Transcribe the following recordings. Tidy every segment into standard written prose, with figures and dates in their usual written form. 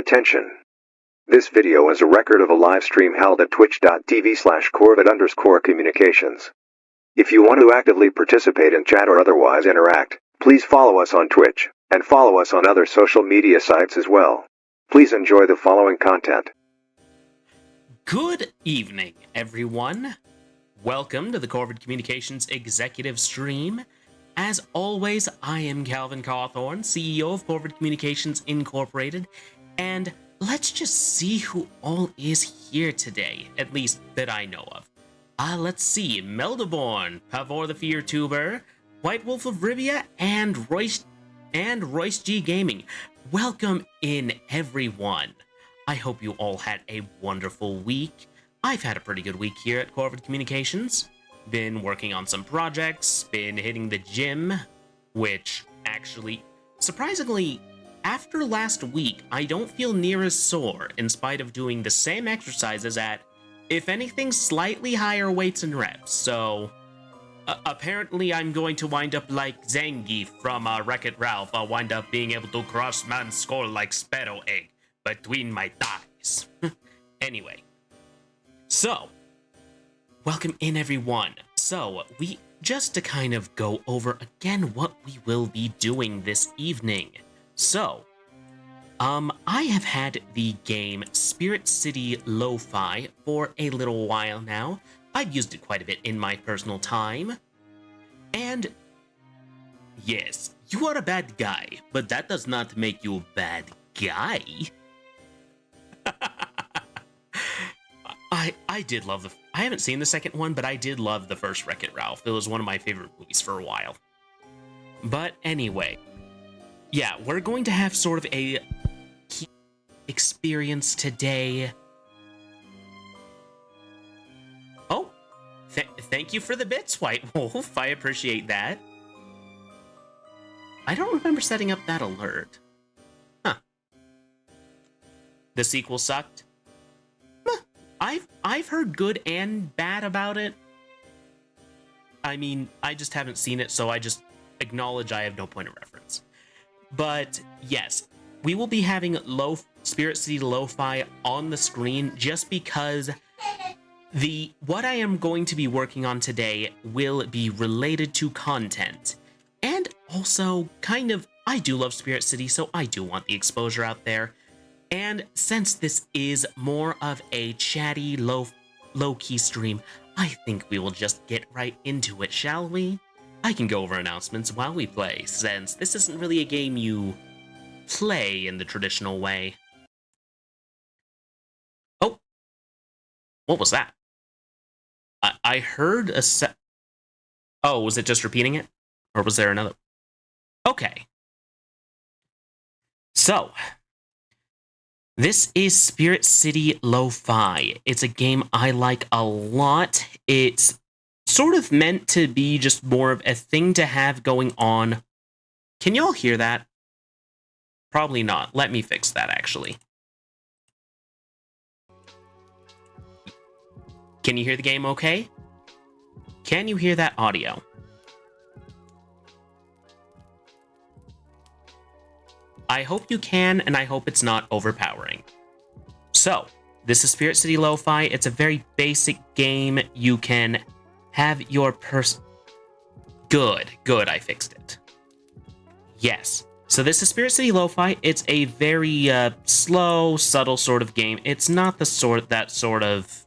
Attention. This video is a record of a live stream held at twitch.tv/Corvid_communications. If you want to actively participate in chat or otherwise interact, please follow us on Twitch, and follow us on other social media sites as well. Please enjoy the following content. Good evening, everyone. Welcome to the Corvid Communications Executive Stream. As always, I am Calvin Cawthorn, CEO of Corvid Communications Incorporated, and let's just see who all is here today, at least that I know of. Let's see, Meldaborn, Pavor the Fear Tuber, White Wolf of Rivia, and Royce G Gaming. Welcome in, everyone. I hope you all had a wonderful week. I've had a pretty good week here at Corvid Communications. Been working on some projects, been hitting the gym, which actually, surprisingly, after last week, I don't feel near as sore in spite of doing the same exercises at, if anything, slightly higher weights and reps. So, apparently I'm going to wind up like Zangief from Wreck-It Ralph. I'll wind up being able to crush man's skull like sparrow egg between my thighs. Anyway, so, welcome in, everyone. So, just to kind of go over again what we will be doing this evening. So, I have had the game Spirit City Lo-Fi for a little while now. I've used it quite a bit in my personal time. And, yes, you are a bad guy, but that does not make you a bad guy. I did love I haven't seen the second one, but I did love the first Wreck-It Ralph. It was one of my favorite movies for a while. But anyway, yeah, we're going to have sort of a experience today. Oh, thank you for the bits, White Wolf. I appreciate that. I don't remember setting up that alert. Huh. The sequel sucked? I've heard good and bad about it. I mean, I just haven't seen it, so I just acknowledge I have no point of reference. But yes, we will be having Spirit City Lo-Fi on the screen just because what I am going to be working on today will be related to content. And also, kind of, I do love Spirit City, so I do want the exposure out there. And since this is more of a chatty, low-key stream, I think we will just get right into it, shall we? I can go over announcements while we play, since this isn't really a game you play in the traditional way. Oh! What was that? I heard a Oh, was it just repeating it? Or was there another? Okay. So, this is Spirit City Lo-Fi. It's a game I like a lot. It's sort of meant to be just more of a thing to have going on. Can y'all hear that? Probably not. Let me fix that, actually. Can you hear the game okay? Can you hear that audio? I hope you can, and I hope it's not overpowering. So, this is Spirit City Lo-Fi. It's a very basic game. You can have your Good, I fixed it. Yes. So this is Spirit City Lo-Fi. It's a very slow, subtle sort of game. It's not the sort that sort of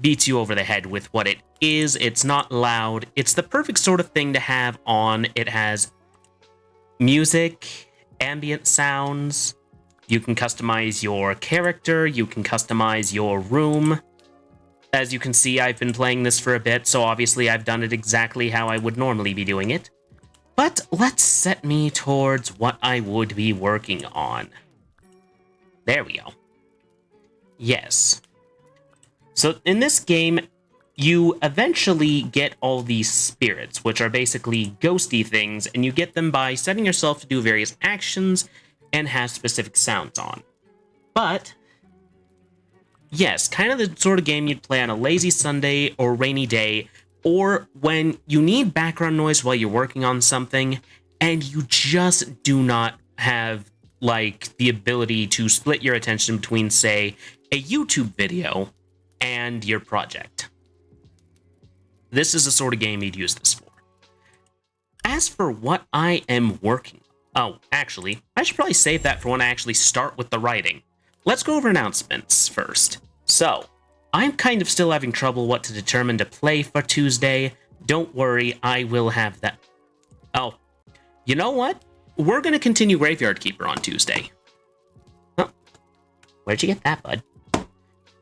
beats you over the head with what it is. It's not loud. It's the perfect sort of thing to have on. It has music, ambient sounds, you can customize your character, you can customize your room. As you can see, I've been playing this for a bit, so obviously I've done it exactly how I would normally be doing it. But let's set me towards what I would be working on. There we go. Yes. So in this game, you eventually get all these spirits, which are basically ghosty things, and you get them by setting yourself to do various actions and have specific sounds on. But, yes, kind of the sort of game you'd play on a lazy Sunday or rainy day, or when you need background noise while you're working on something, and you just do not have like the ability to split your attention between, say, a YouTube video and your project. This is the sort of game you'd use this for. As for what I am working on, oh, actually, I should probably save that for when I actually start with the writing. Let's go over announcements first. So, I'm kind of still having trouble what to determine to play for Tuesday. Don't worry, I will have that. Oh, you know what? We're going to continue Graveyard Keeper on Tuesday. Huh. Where'd you get that, bud?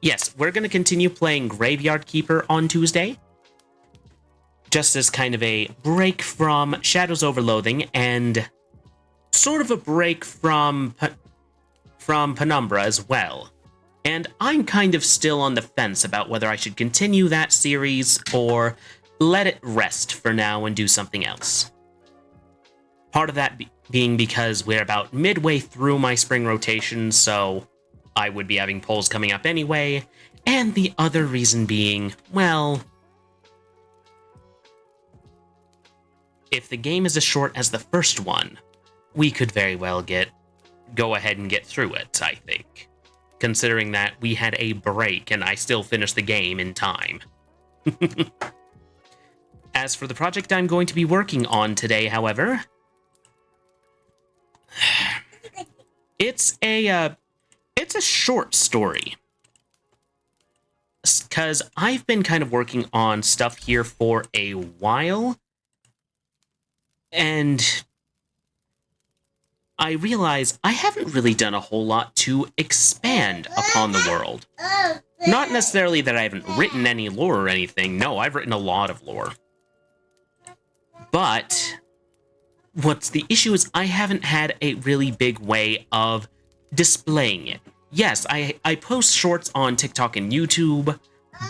Yes, we're going to continue playing Graveyard Keeper on Tuesday. Just as kind of a break from Shadows over Loathing and sort of a break from Penumbra as well. And I'm kind of still on the fence about whether I should continue that series or let it rest for now and do something else. Part of that being because we're about midway through my spring rotation, so I would be having polls coming up anyway. And the other reason being, well, if the game is as short as the first one, we could very well go ahead and get through it, I think. Considering that we had a break and I still finished the game in time. As for the project I'm going to be working on today, however, it's a short story. Because I've been kind of working on stuff here for a while, and I realize I haven't really done a whole lot to expand upon the world. Not necessarily that I haven't written any lore or anything. No, I've written a lot of lore. But what's the issue is I haven't had a really big way of displaying it. Yes, I post shorts on TikTok and YouTube,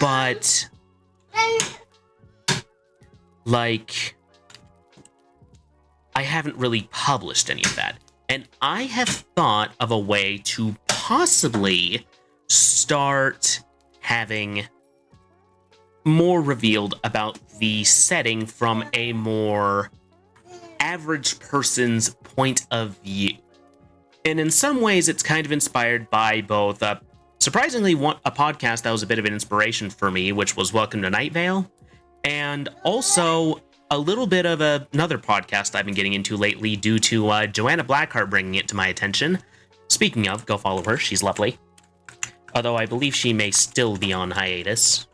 but like I haven't really published any of that. And I have thought of a way to possibly start having more revealed about the setting from a more average person's point of view. And in some ways, it's kind of inspired by both, surprisingly, a podcast that was a bit of an inspiration for me, which was Welcome to Night Vale, and also a little bit of another podcast I've been getting into lately due to Joanna Blackheart bringing it to my attention. Speaking of, go follow her. She's lovely. Although I believe she may still be on hiatus.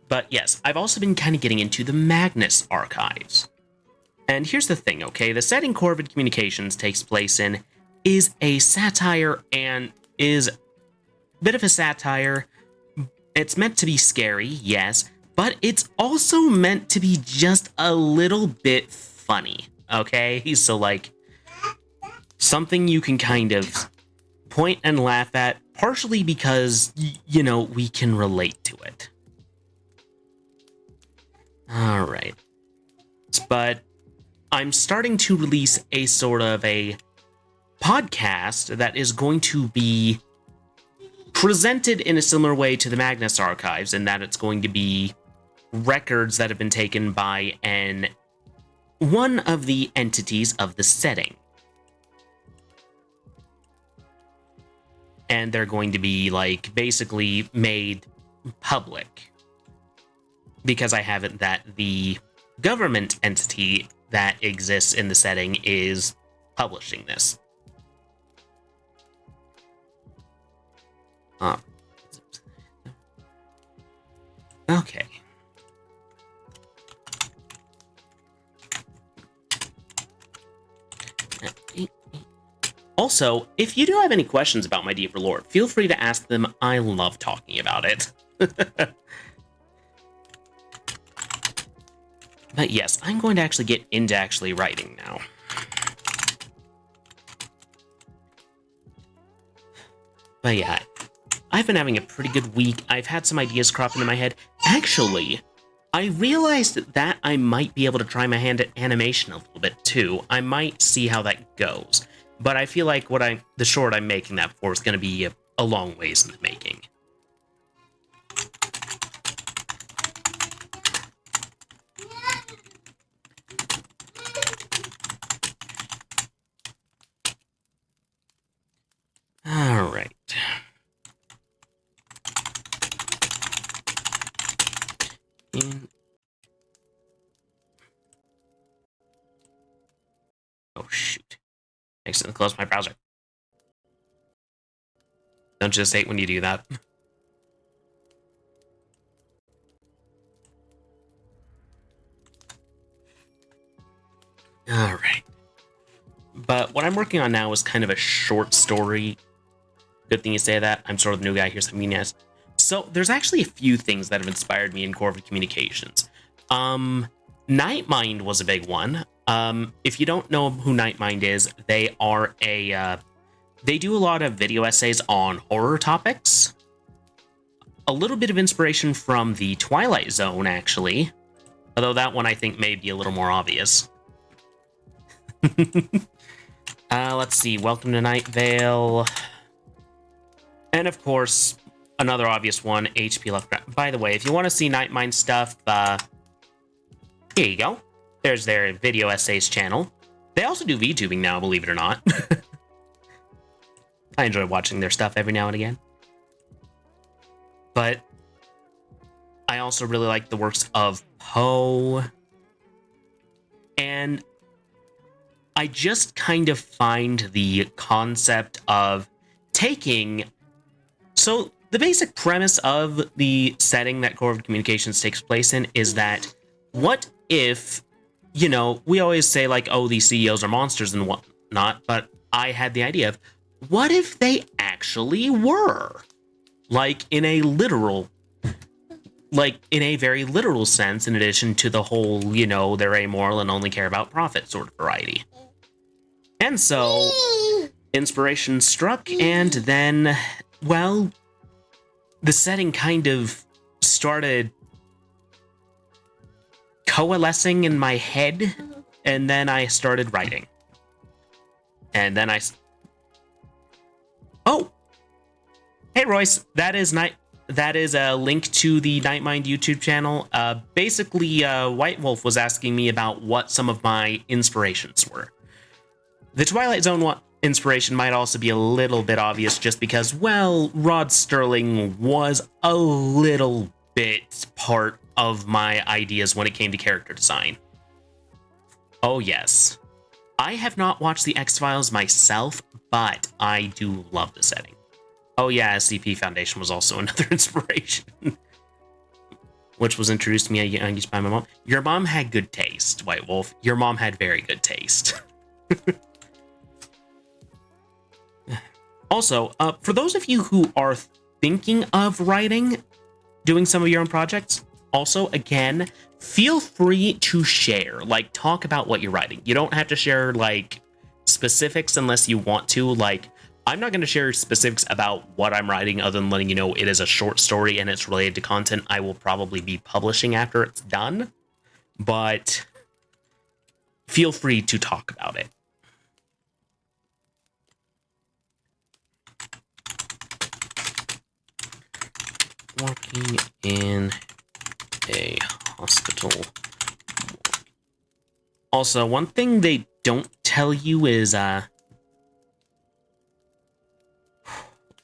But yes, I've also been kind of getting into the Magnus archives. And here's the thing, okay? The setting Corvid Communications takes place in is a satire and is a bit of a satire. It's meant to be scary, yes, but it's also meant to be just a little bit funny, okay? So, like, something you can kind of point and laugh at, partially because, you know, we can relate to it. Alright. But I'm starting to release a sort of a podcast that is going to be presented in a similar way to the Magnus Archives, in that it's going to be records that have been taken by one of the entities of the setting. And they're going to be, like, basically made public. Because I have it that the government entity that exists in the setting is publishing this. Okay. Also, if you do have any questions about my deeper lore, feel free to ask them. I love talking about it. But yes, I'm going to actually get into actually writing now. But yeah, I've been having a pretty good week. I've had some ideas crop into my head. Actually, I realized that I might be able to try my hand at animation a little bit too. I might see how that goes. But I feel like the short I'm making that for is going to be a long ways in the making. Accidentally close my browser. Don't just hate when you do that. Alright. But what I'm working on now is kind of a short story. Good thing you say that. I'm sort of the new guy here, so I mean, yes. So there's actually a few things that have inspired me in Corvid Communications. Nightmind was a big one. If you don't know who Nightmind is, they are they do a lot of video essays on horror topics. A little bit of inspiration from the Twilight Zone, actually. Although that one I think may be a little more obvious. Let's see. Welcome to Night Vale. And of course, another obvious one, HP Lovecraft. By the way, if you want to see Nightmind stuff, here you go. There's their video essays channel. They also do VTubing now, believe it or not. I enjoy watching their stuff every now and again. But I also really like the works of Poe. And I just kind of find the concept of taking... So the basic premise of the setting that Corvid Communications takes place in is that what if, you know, we always say like, oh, these CEOs are monsters and whatnot, but I had the idea of, what if they actually were? Like in a literal, like in a very literal sense, in addition to the whole, you know, they're amoral and only care about profit sort of variety. And so inspiration struck, and then, well, the setting kind of started coalescing in my head, and then I started writing. And then Oh! Hey, Royce, that is a link to the Nightmind YouTube channel. Basically, White Wolf was asking me about what some of my inspirations were. The Twilight Zone inspiration might also be a little bit obvious just because, well, Rod Sterling was a little bit part of my ideas when it came to character design. Oh, yes. I have not watched the X-Files myself, but I do love the setting. Oh yeah, SCP Foundation was also another inspiration. Which was introduced to me by my mom. Your mom had good taste, White Wolf. Your mom had very good taste. Also, for those of you who are thinking of writing, doing some of your own projects, also, again, feel free to share. Like, talk about what you're writing. You don't have to share, like, specifics unless you want to. Like, I'm not going to share specifics about what I'm writing other than letting you know it is a short story and it's related to content I will probably be publishing after it's done. But feel free to talk about it. Working in a hospital. Also, one thing they don't tell you is,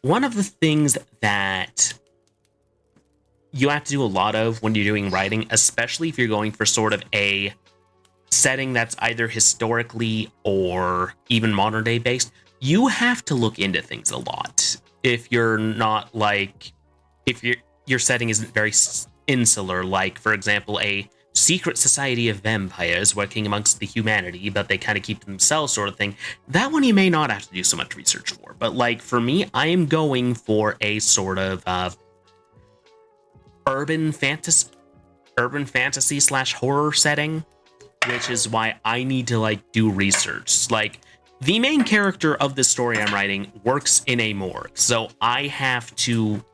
one of the things that you have to do a lot of when you're doing writing, especially if you're going for sort of a setting that's either historically or even modern day based, you have to look into things a lot. If you're not like, if your setting isn't very insular, like, for example, a secret society of vampires working amongst the humanity, but they kind of keep to themselves sort of thing, that one you may not have to do so much research for. But, like, for me, I am going for a sort of urban fantasy / horror setting, which is why I need to, like, do research. Like, the main character of the story I'm writing works in a morgue, so I have to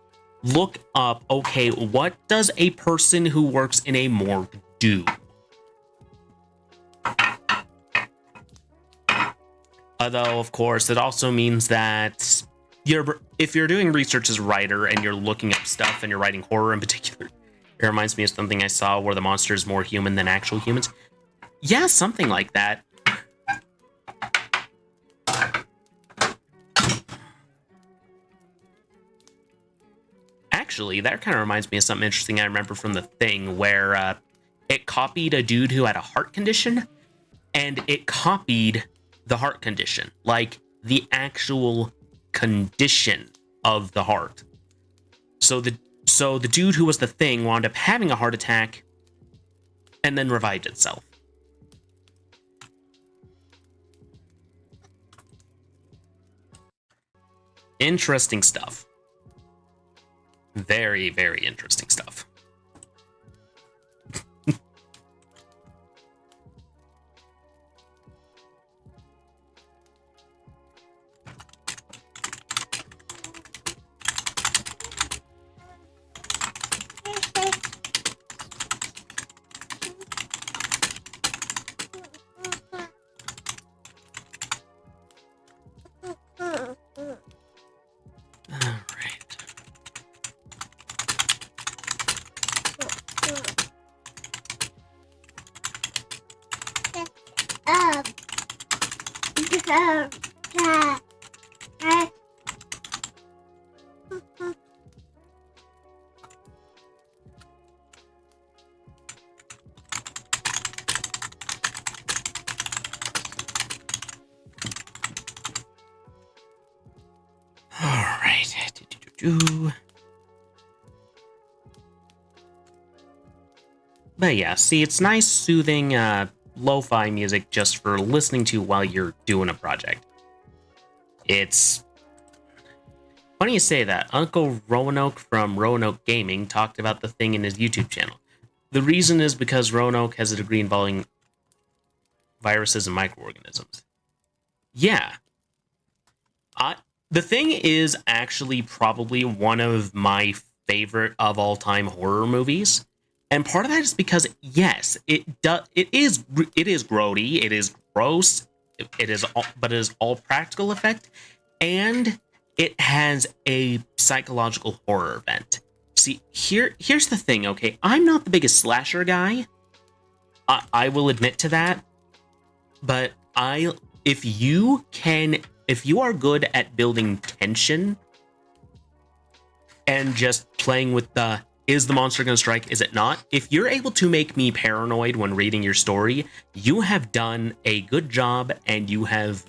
look up, okay, what does a person who works in a morgue do? Although, of course, it also means that if you're doing research as a writer and you're looking up stuff and you're writing horror in particular, it reminds me of something I saw where the monster is more human than actual humans. Yeah, something like that. Actually, that kind of reminds me of something interesting I remember from The Thing, where it copied a dude who had a heart condition, and it copied the heart condition, like the actual condition of the heart. So the dude who was the Thing wound up having a heart attack and then revived itself. Interesting stuff. Very, very interesting stuff. But yeah, see, it's nice, soothing, lo-fi music just for listening to while you're doing a project. It's funny you say that. Uncle Roanoke from Roanoke Gaming talked about the Thing in his YouTube channel. The reason is because Roanoke has a degree involving viruses and microorganisms. Yeah. The Thing is actually probably one of my favorite of all-time horror movies. And part of that is because, yes, it is grody, it is gross, but it is all practical effect, and it has a psychological horror event. See, here's the thing, okay? I'm not the biggest slasher guy. I will admit to that. But if you are good at building tension and just playing with is the monster going to strike? Is it not? If you're able to make me paranoid when reading your story, you have done a good job and you have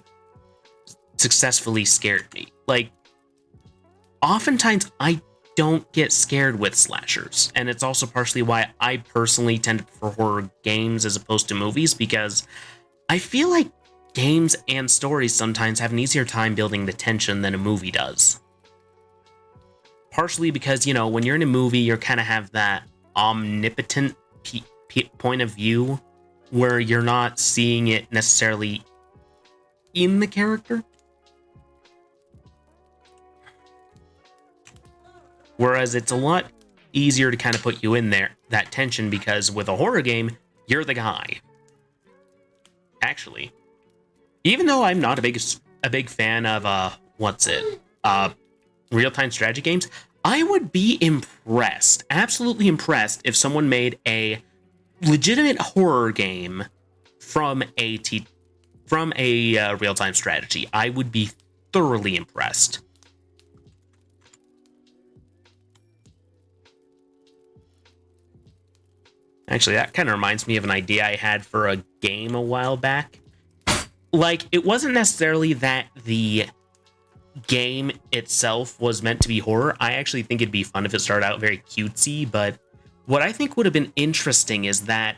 successfully scared me. Like, oftentimes I don't get scared with slashers. And it's also partially why I personally tend to prefer horror games as opposed to movies, because I feel like games and stories sometimes have an easier time building the tension than a movie does. Partially because, you know, when you're in a movie, you kind of have that omnipotent point of view where you're not seeing it necessarily in the character. Whereas it's a lot easier to kind of put you in there, that tension, because with a horror game, you're the guy. Actually, even though I'm not a big fan of real-time strategy games, I would be impressed, absolutely impressed, if someone made a legitimate horror game from a real-time strategy. I would be thoroughly impressed. Actually, that kind of reminds me of an idea I had for a game a while back. Like, it wasn't necessarily that the game itself was meant to be horror. I actually think it'd be fun if it started out very cutesy, but what I think would have been interesting is that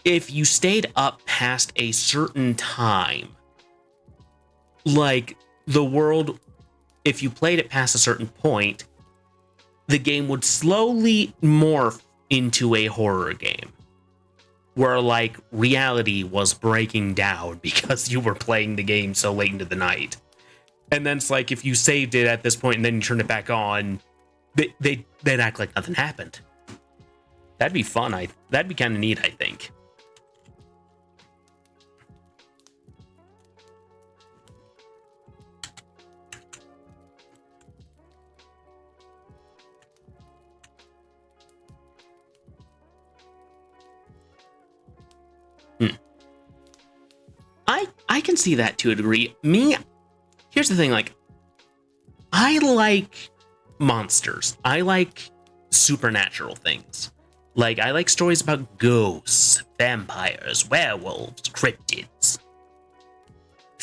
if you stayed up past a certain time, like the world, if you played it past a certain point, the game would slowly morph into a horror game where, like, reality was breaking down because you were playing the game so late into the night. And then it's like, if you saved it at this point and then you turned it back on, they'd act like nothing happened. That'd be fun. That'd be kind of neat, I think. I can see that to a degree. Here's the thing, like, I like monsters. I like supernatural things. Like, I like stories about ghosts, vampires, werewolves, cryptids.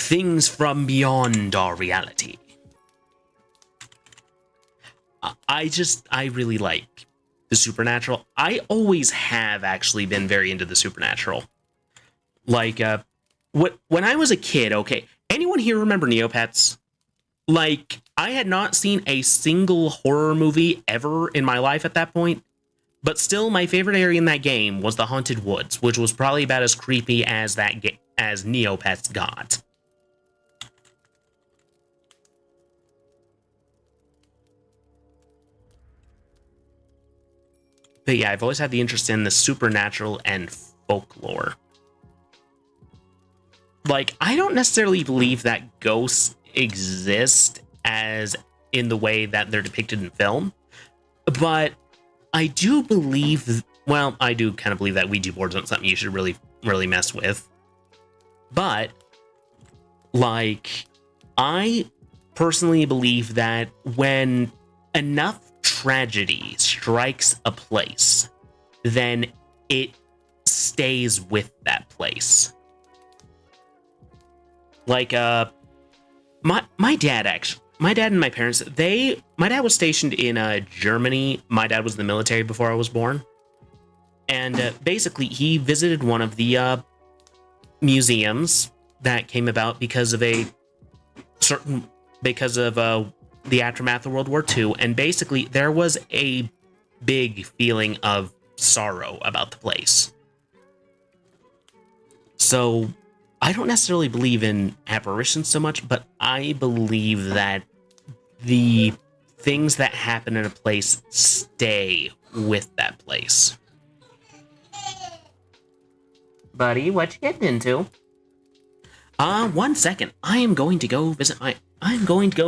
things from beyond our reality. I really like the supernatural. I always have actually been very into the supernatural. Like, when I was a kid, okay, anyone here remember Neopets? Like, I had not seen a single horror movie ever in my life at that point, but still, my favorite area in that game was the Haunted Woods, which was probably about as creepy as as Neopets got. But yeah, I've always had the interest in the supernatural and folklore. Like, I don't necessarily believe that ghosts exist as in the way that they're depicted in film, but I do believe, well, I do kind of believe that Ouija boards aren't something you should really, really mess with. But, like, I personally believe that when enough tragedy strikes a place, then it stays with that place. Like, my dad and my parents, my dad was stationed in Germany. My dad was in the military before I was born. And basically, he visited one of the museums that came about because of the aftermath of World War II. And basically, there was a big feeling of sorrow about the place. So, I don't necessarily believe in apparitions so much, but I believe that the things that happen in a place stay with that place. Buddy, what you getting into? 1 second. I'm going to go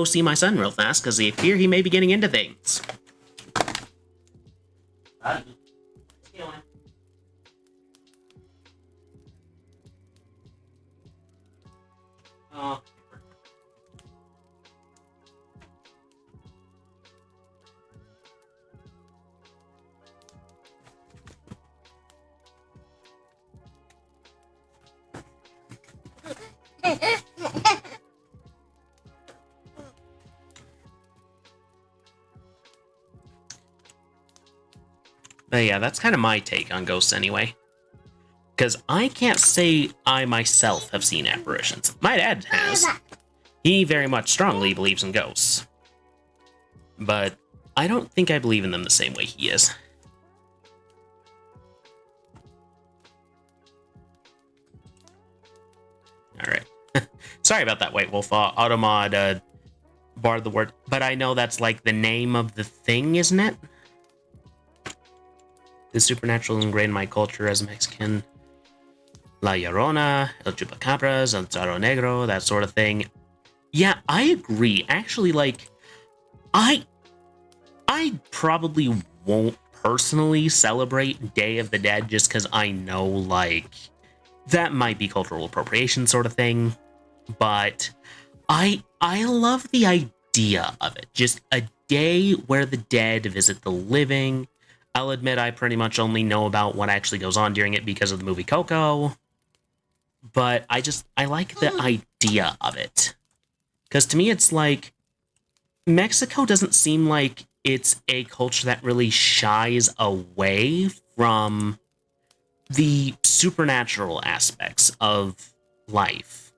see my son real fast, because I fear he may be getting into things. Oh. But yeah, that's kind of my take on ghosts anyway. Because I can't say I myself have seen apparitions. My dad has. He very much strongly believes in ghosts. But I don't think I believe in them the same way he is. Alright. Sorry about that, White Wolf. Automod barred the word. But I know that's like the name of the thing, isn't it? The supernatural ingrained in my culture as a Mexican. La Llorona, El Chupacabras, El Charro Negro, that sort of thing. Yeah, I agree. Actually, like, I probably won't personally celebrate Day of the Dead just because I know, like, that might be cultural appropriation sort of thing. But I love the idea of it. Just a day where the dead visit the living. I'll admit I pretty much only know about what actually goes on during it because of the movie Coco. But I like the idea of it. Because to me, it's like, Mexico doesn't seem like it's a culture that really shies away from the supernatural aspects of life.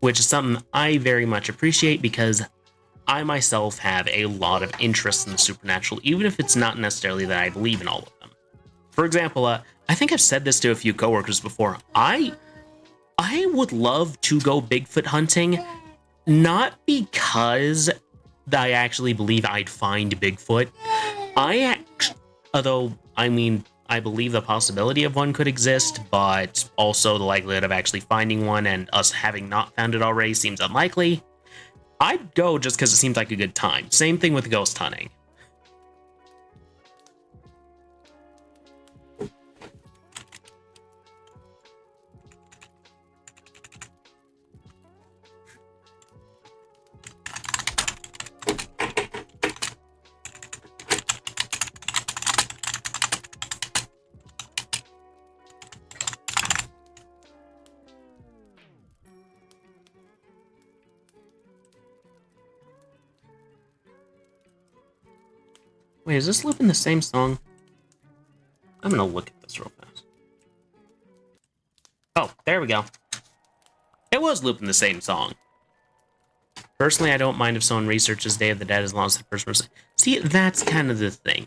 Which is something I very much appreciate because I myself have a lot of interest in the supernatural, even if it's not necessarily that I believe in all of them. For example, I think I've said this to a few coworkers before. I would love to go Bigfoot hunting, not because I actually believe I'd find Bigfoot. Although, I mean, I believe the possibility of one could exist, but also the likelihood of actually finding one and us having not found it already seems unlikely. I'd go just because it seems like a good time. Same thing with ghost hunting. Wait, is this looping the same song? I'm gonna look at this real fast. Oh, there we go. It was looping the same song. Personally, I don't mind if someone researches Day of the Dead as long as the first person... See, that's kind of the thing.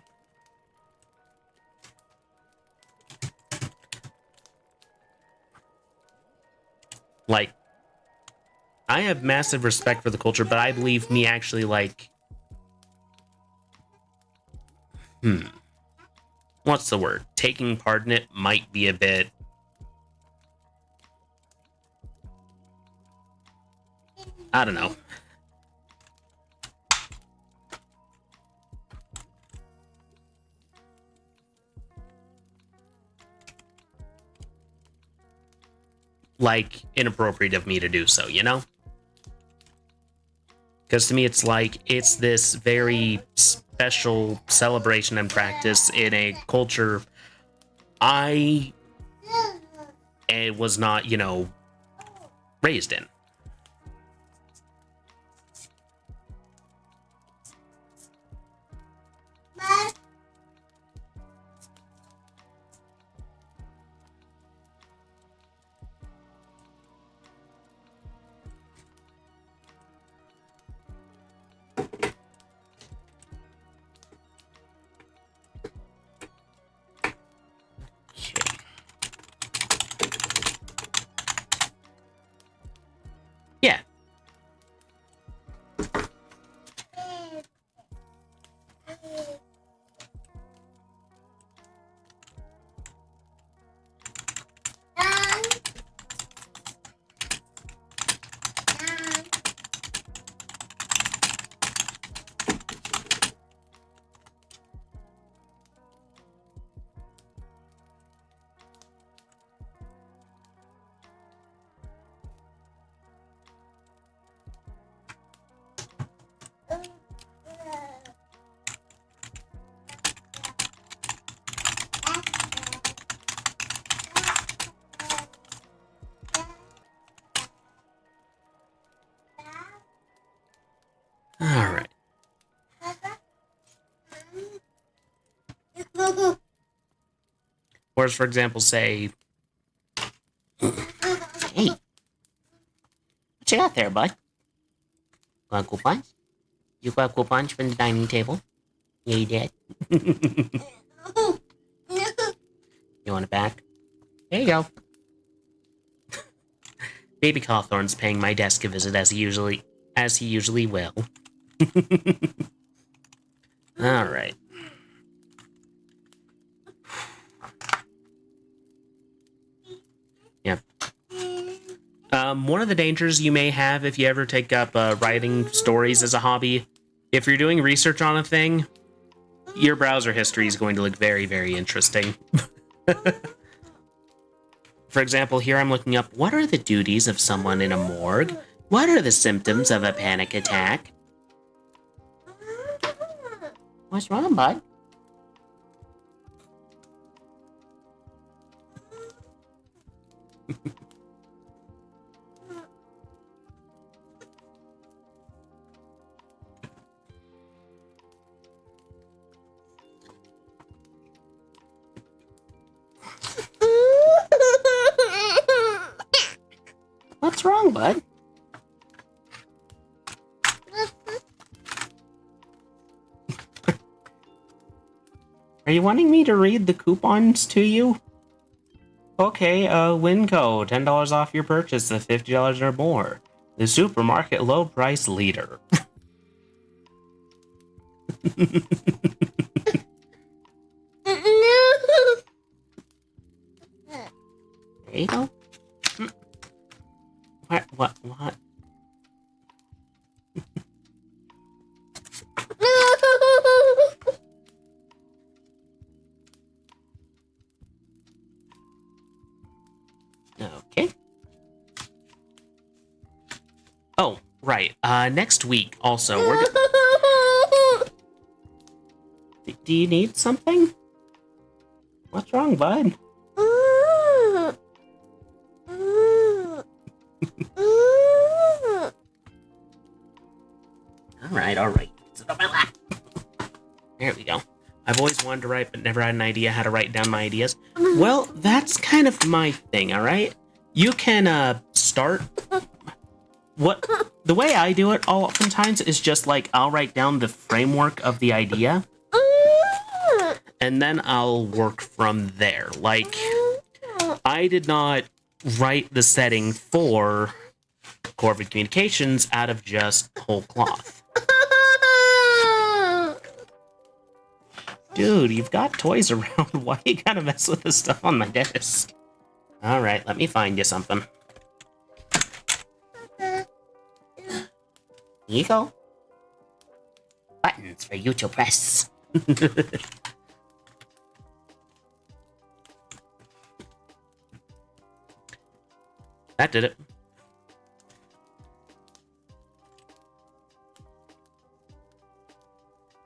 Like, I have massive respect for the culture, but I believe me actually, like... What's the word? Taking part in it might be a bit... I don't know. Like, inappropriate of me to do so, you know? Because to me, it's like, it's this very special celebration and practice in a culture I was not, you know, raised in. Yeah. All right. Whereas, for example, say, hey, what you got there, bud? Got coupons? You got coupons from the dining table? Yeah, you did. You want it back? There you go. Baby Cawthorn's paying my desk a visit as he usually will. All right. Yeah. One of the dangers you may have if you ever take up writing stories as a hobby, if you're doing research on a thing, your browser history is going to look very, very interesting. For example, here I'm looking up, what are the duties of someone in a morgue? What are the symptoms of a panic attack? What's wrong, bud? What's wrong, bud? Are you wanting me to read the coupons to you? Okay, Winco, $10 off your purchase of $50 or more. The supermarket low price leader. There you go. What? Okay. Oh, right. Next week, also, we're Do you need something? What's wrong, bud? All right. Sit on my lap. There we go. I've always wanted to write, but never had an idea how to write down my ideas. Well, that's kind of my thing, all right? You can start... The way I do it oftentimes is just like I'll write down the framework of the idea, and then I'll work from there. Like, I did not write the setting for Corvid Communications out of just whole cloth. Dude, you've got toys around. Why you gotta mess with the stuff on my desk? Alright, let me find you something. Here you go. Buttons for you to press. That did it.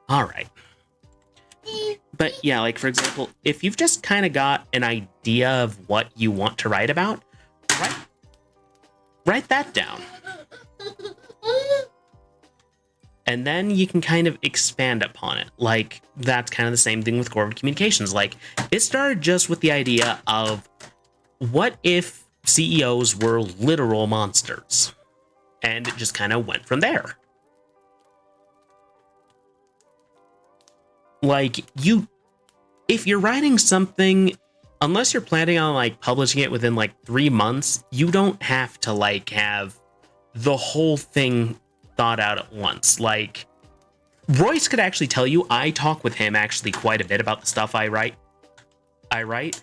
Alright. But yeah, like for example, if you've just kind of got an idea of what you want to write about, write that down. And then you can kind of expand upon it. Like, that's kind of the same thing with Corvid Communications. Like, it started just with the idea of, what if CEOs were literal monsters? And it just kind of went from there. Like, if you're writing something, unless you're planning on, like, publishing it within, like, 3 months, you don't have to, like, have the whole thing thought out at once. Like, Royce could actually tell you, I talk with him actually quite a bit about the stuff I write.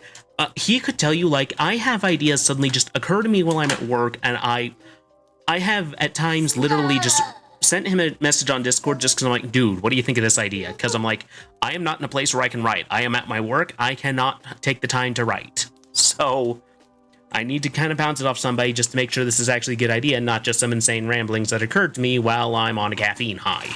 He could tell you, like, I have ideas suddenly just occur to me while I'm at work, and I have at times literally just sent him a message on Discord just because I'm like, dude, what do you think of this idea? Because I'm like, I am not in a place where I can write. I am at my work. I cannot take the time to write. So I need to kind of bounce it off somebody just to make sure this is actually a good idea, and not just some insane ramblings that occurred to me while I'm on a caffeine high.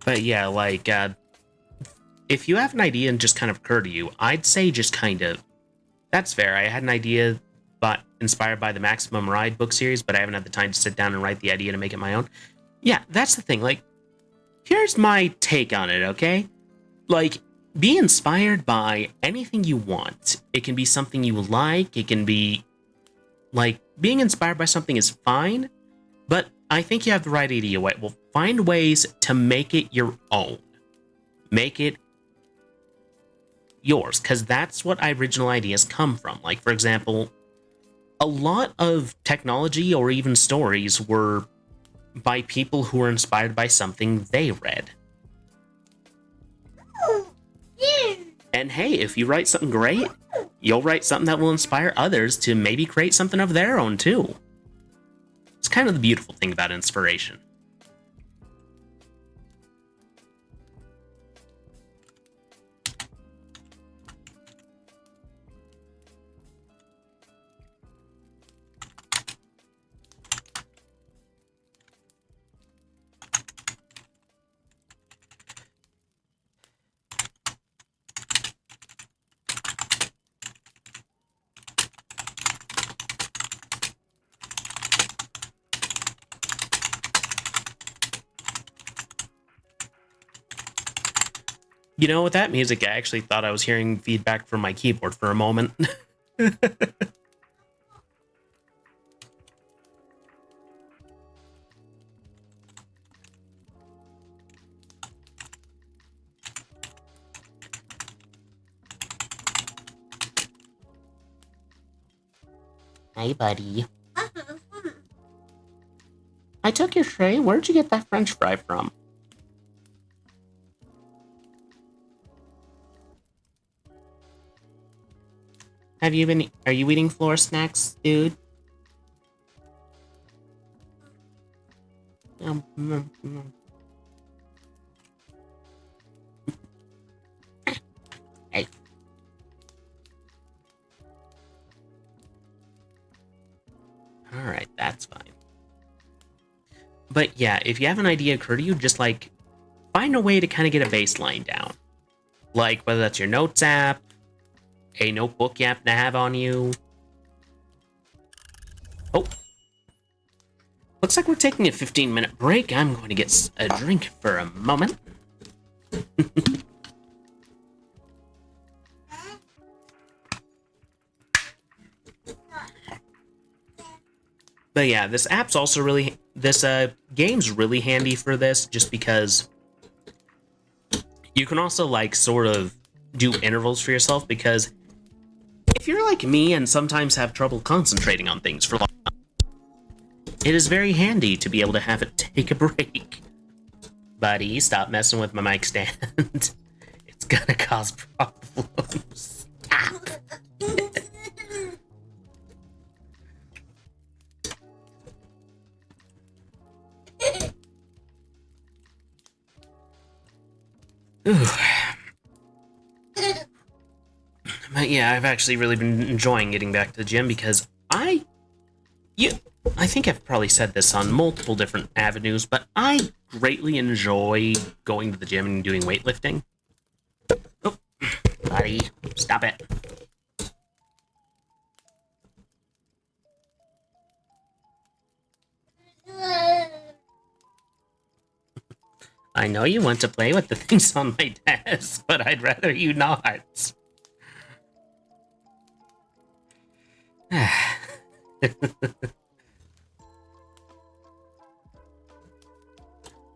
But yeah, like, if you have an idea and just kind of occur to you, I'd say just kind of, that's fair. I had an idea, but inspired by the Maximum Ride book series, but I haven't had the time to sit down and write the idea to make it my own. Yeah, that's the thing. Like, here's my take on it, okay? Like, be inspired by anything you want. It can be something you like. It can be, like, being inspired by something is fine, but I think you have the right idea. Well, find ways to make it your own. Make it yours, because that's what original ideas come from. Like, for example, a lot of technology or even stories were by people who were inspired by something they read. And hey, if you write something great, you'll write something that will inspire others to maybe create something of their own too. It's kind of the beautiful thing about inspiration. You know, with that music, I actually thought I was hearing feedback from my keyboard for a moment. Hey, buddy. I took your tray. Where'd you get that French fry from? Are you eating floor snacks, dude? Hey. Alright, that's fine. But yeah, if you have an idea occur to you, just like find a way to kind of get a baseline down. Like whether that's your notes app, a notebook you happen to have on you. Oh. Looks like we're taking a 15-minute break. I'm going to get a drink for a moment. But yeah, this app's also really... This game's really handy for this, just because you can also, like, sort of do intervals for yourself, because if you're like me and sometimes have trouble concentrating on things for long, it is very handy to be able to have it take a break. Buddy, stop messing with my mic stand. It's gonna cause problems. Stop. But yeah, I've actually really been enjoying getting back to the gym because I think I've probably said this on multiple different avenues, but I greatly enjoy going to the gym and doing weightlifting. Oh, buddy, stop it. I know you want to play with the things on my desk, but I'd rather you not.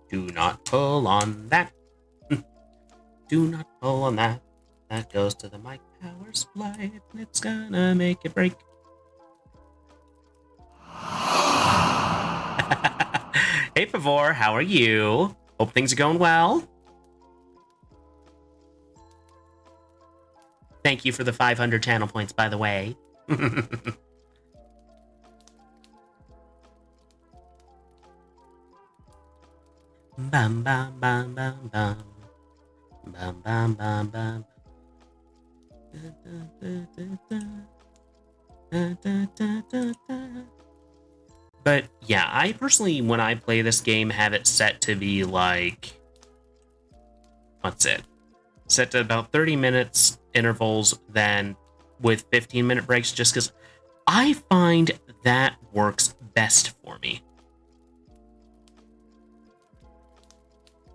Do not pull on that. Do not pull on that. That goes to the mic power supply, and it's gonna make it break. Hey, Pavor, how are you? Hope things are going well. Thank you for the 500 channel points, by the way. Bum bum bum bum bum. Bum bum bum bum. But yeah, I personally, when I play this game, have it set to be like... What's it? Set to about 30 minutes intervals, then with 15-minute breaks, just because I find that works best for me.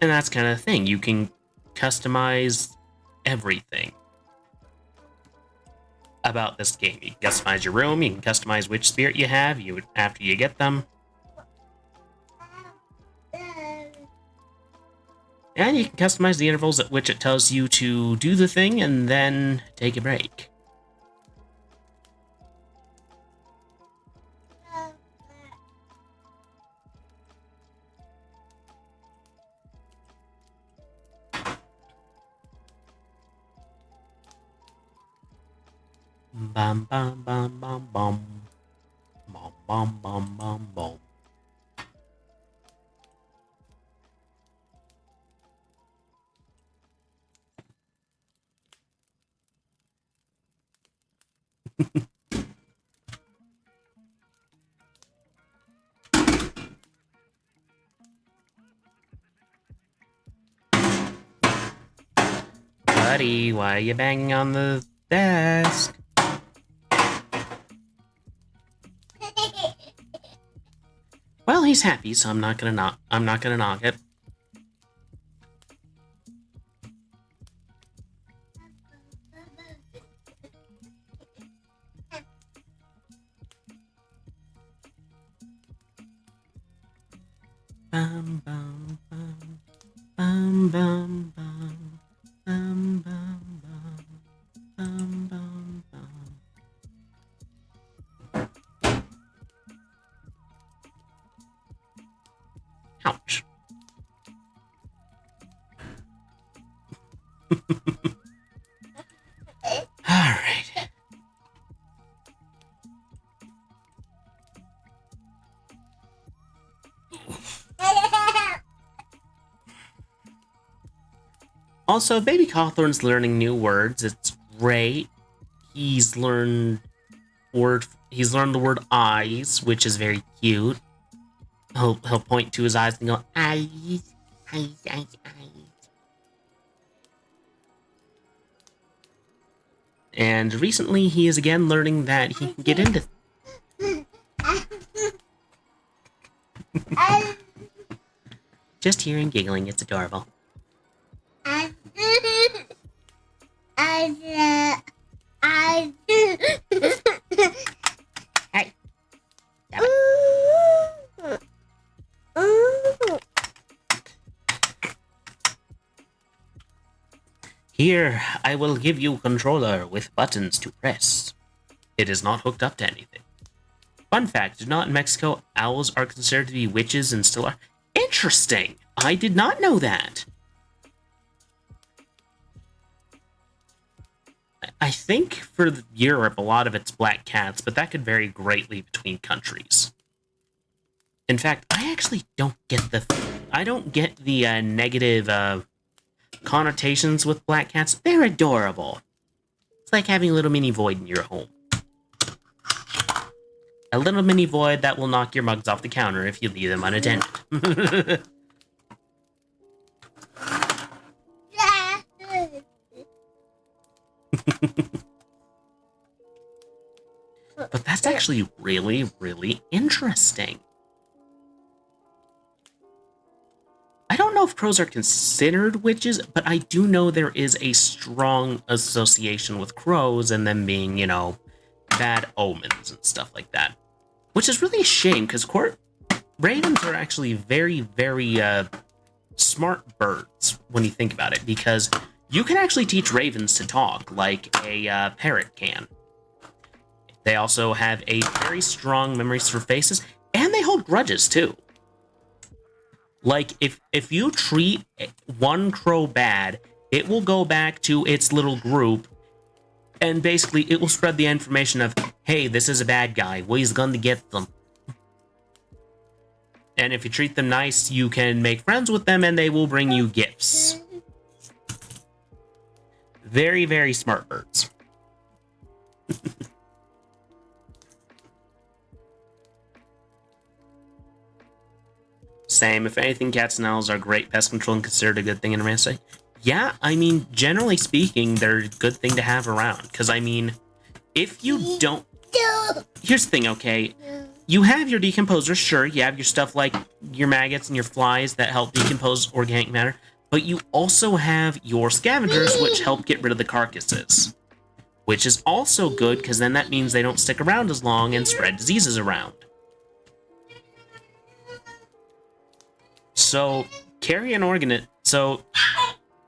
And that's kind of the thing. You can customize everything about this game. You can customize your room, you can customize which spirit you have after you get them. And you can customize the intervals at which it tells you to do the thing and then take a break. Bum bum bum bum bum. Bum bum bum bum bum. Buddy, why are you banging on the desk? Well, he's happy, so I'm not gonna knock it. Bum, bum, bum. Bum, bum, bum. Bum, bum, bum. Bum, bum, bum. Ouch. Alright. Also, Baby Cawthorn's learning new words. It's great. He's learned the word eyes, which is very cute. He'll point to his eyes and go, eyes, eyes, eyes, eyes. And recently he is again learning that he can get into just hearing giggling, it's adorable. Hey. Here, I will give you a controller with buttons to press. It is not hooked up to anything. Fun fact, not in Mexico, owls are considered to be witches and still are. Interesting! I did not know that. I think for Europe, a lot of it's black cats, but that could vary greatly between countries. In fact, I actually don't get the negative connotations with black cats. They're adorable. It's like having a little mini void in your home. A little mini void that will knock your mugs off the counter if you leave them unattended. But that's actually really, really interesting. I don't know if crows are considered witches, but I do know there is a strong association with crows and them being, you know, bad omens and stuff like that. Which is really a shame, because ravens are actually very, very smart birds when you think about it, because you can actually teach ravens to talk like a parrot can. They also have a very strong memories for faces, and they hold grudges too. Like, if you treat one crow bad, it will go back to its little group, and basically it will spread the information of, hey, this is a bad guy, we's gonna get them. And if you treat them nice, you can make friends with them, and they will bring you gifts. Very, very smart birds. Same. If anything, cats and owls are great pest control and considered a good thing in Ramsay. Yeah, I mean, generally speaking, they're a good thing to have around. Because, I mean, if you don't... Here's the thing, okay? You have your decomposers, sure. You have your stuff like your maggots and your flies that help decompose organic matter. But you also have your scavengers, which help get rid of the carcasses. Which is also good, because then that means they don't stick around as long and spread diseases around. So, carrion organism... So,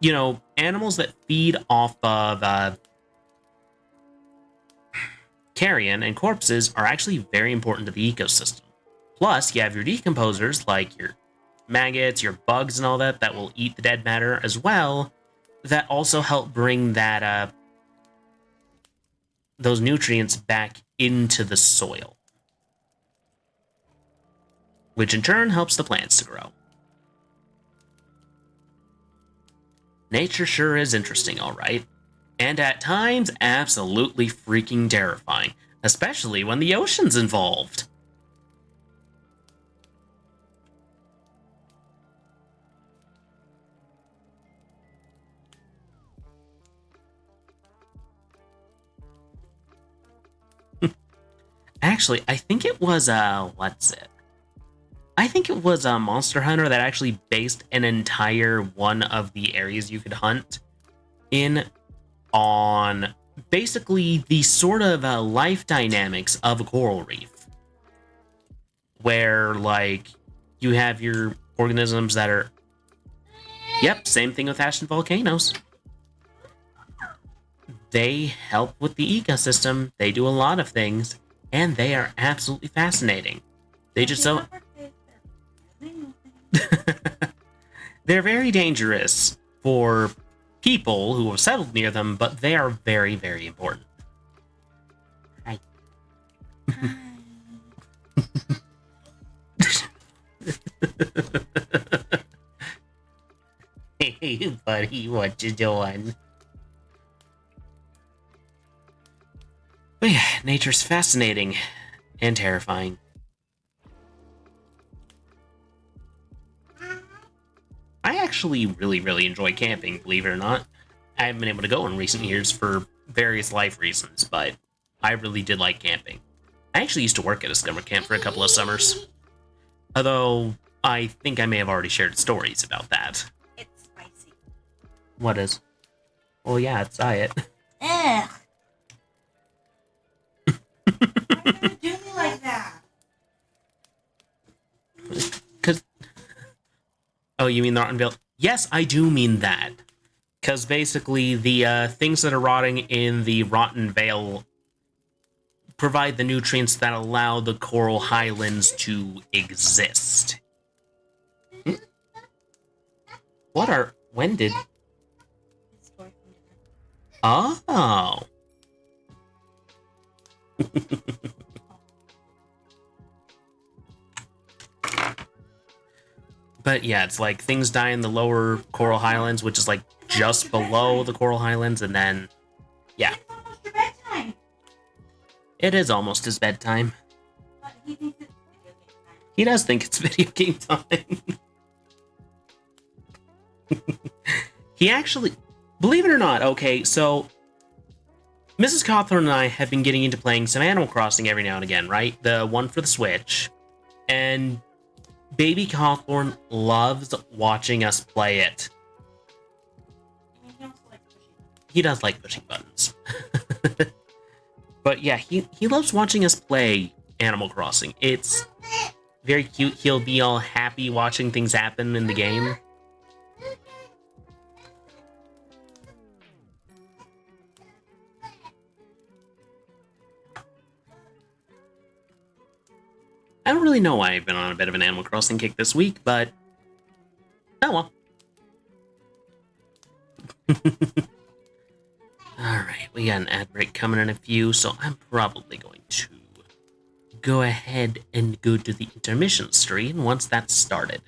you know, animals that feed off of carrion and corpses are actually very important to the ecosystem. Plus, you have your decomposers, like your maggots, your bugs, and all that, that will eat the dead matter as well, that also help bring that, those nutrients back into the soil. Which in turn helps the plants to grow. Nature sure is interesting, alright. And at times, absolutely freaking terrifying. Especially when the ocean's involved. Actually, I think it was, what's it? I think it was a Monster Hunter that actually based an entire one of the areas you could hunt in on basically the sort of life dynamics of a coral reef. Where, like, you have your organisms that are... Yep, same thing with ash and volcanoes. They help with the ecosystem, they do a lot of things, and they are absolutely fascinating. They just so... They're very dangerous for people who have settled near them, but they are very, very important. Hi. Hey, buddy, what you doing? But yeah, nature's fascinating and terrifying. I actually really, really enjoy camping, believe it or not. I haven't been able to go in recent years for various life reasons, but I really did like camping. I actually used to work at a summer camp for a couple of summers. Although, I think I may have already shared stories about that. It's spicy. What is? Well, yeah, it's diet. Ugh. Why are you doing me like that? Cause... Oh, you mean the rotten veil? Yes, I do mean that. Because basically, the things that are rotting in the rotten veil provide the nutrients that allow the coral highlands to exist. What are... When did... Oh. But yeah, it's like things die in the lower coral highlands, which is like just below the coral highlands, and then... Yeah. It's almost your bedtime. It is almost his bedtime. But he thinks it's video game time. He does think it's video game time. He actually... Believe it or not, okay, so... Mrs. Cawthorn and I have been getting into playing some Animal Crossing every now and again, right? The one for the Switch. And Baby Cawthorn loves watching us play it. I mean, he also likes pushing. He does like pushing buttons. But yeah, he loves watching us play Animal Crossing. It's very cute. He'll be all happy watching things happen in the game. I don't really know why I've been on a bit of an Animal Crossing kick this week, but... Oh well. Alright, we got an ad break coming in a few, so I'm probably going to go ahead and go to the intermission screen once that's started.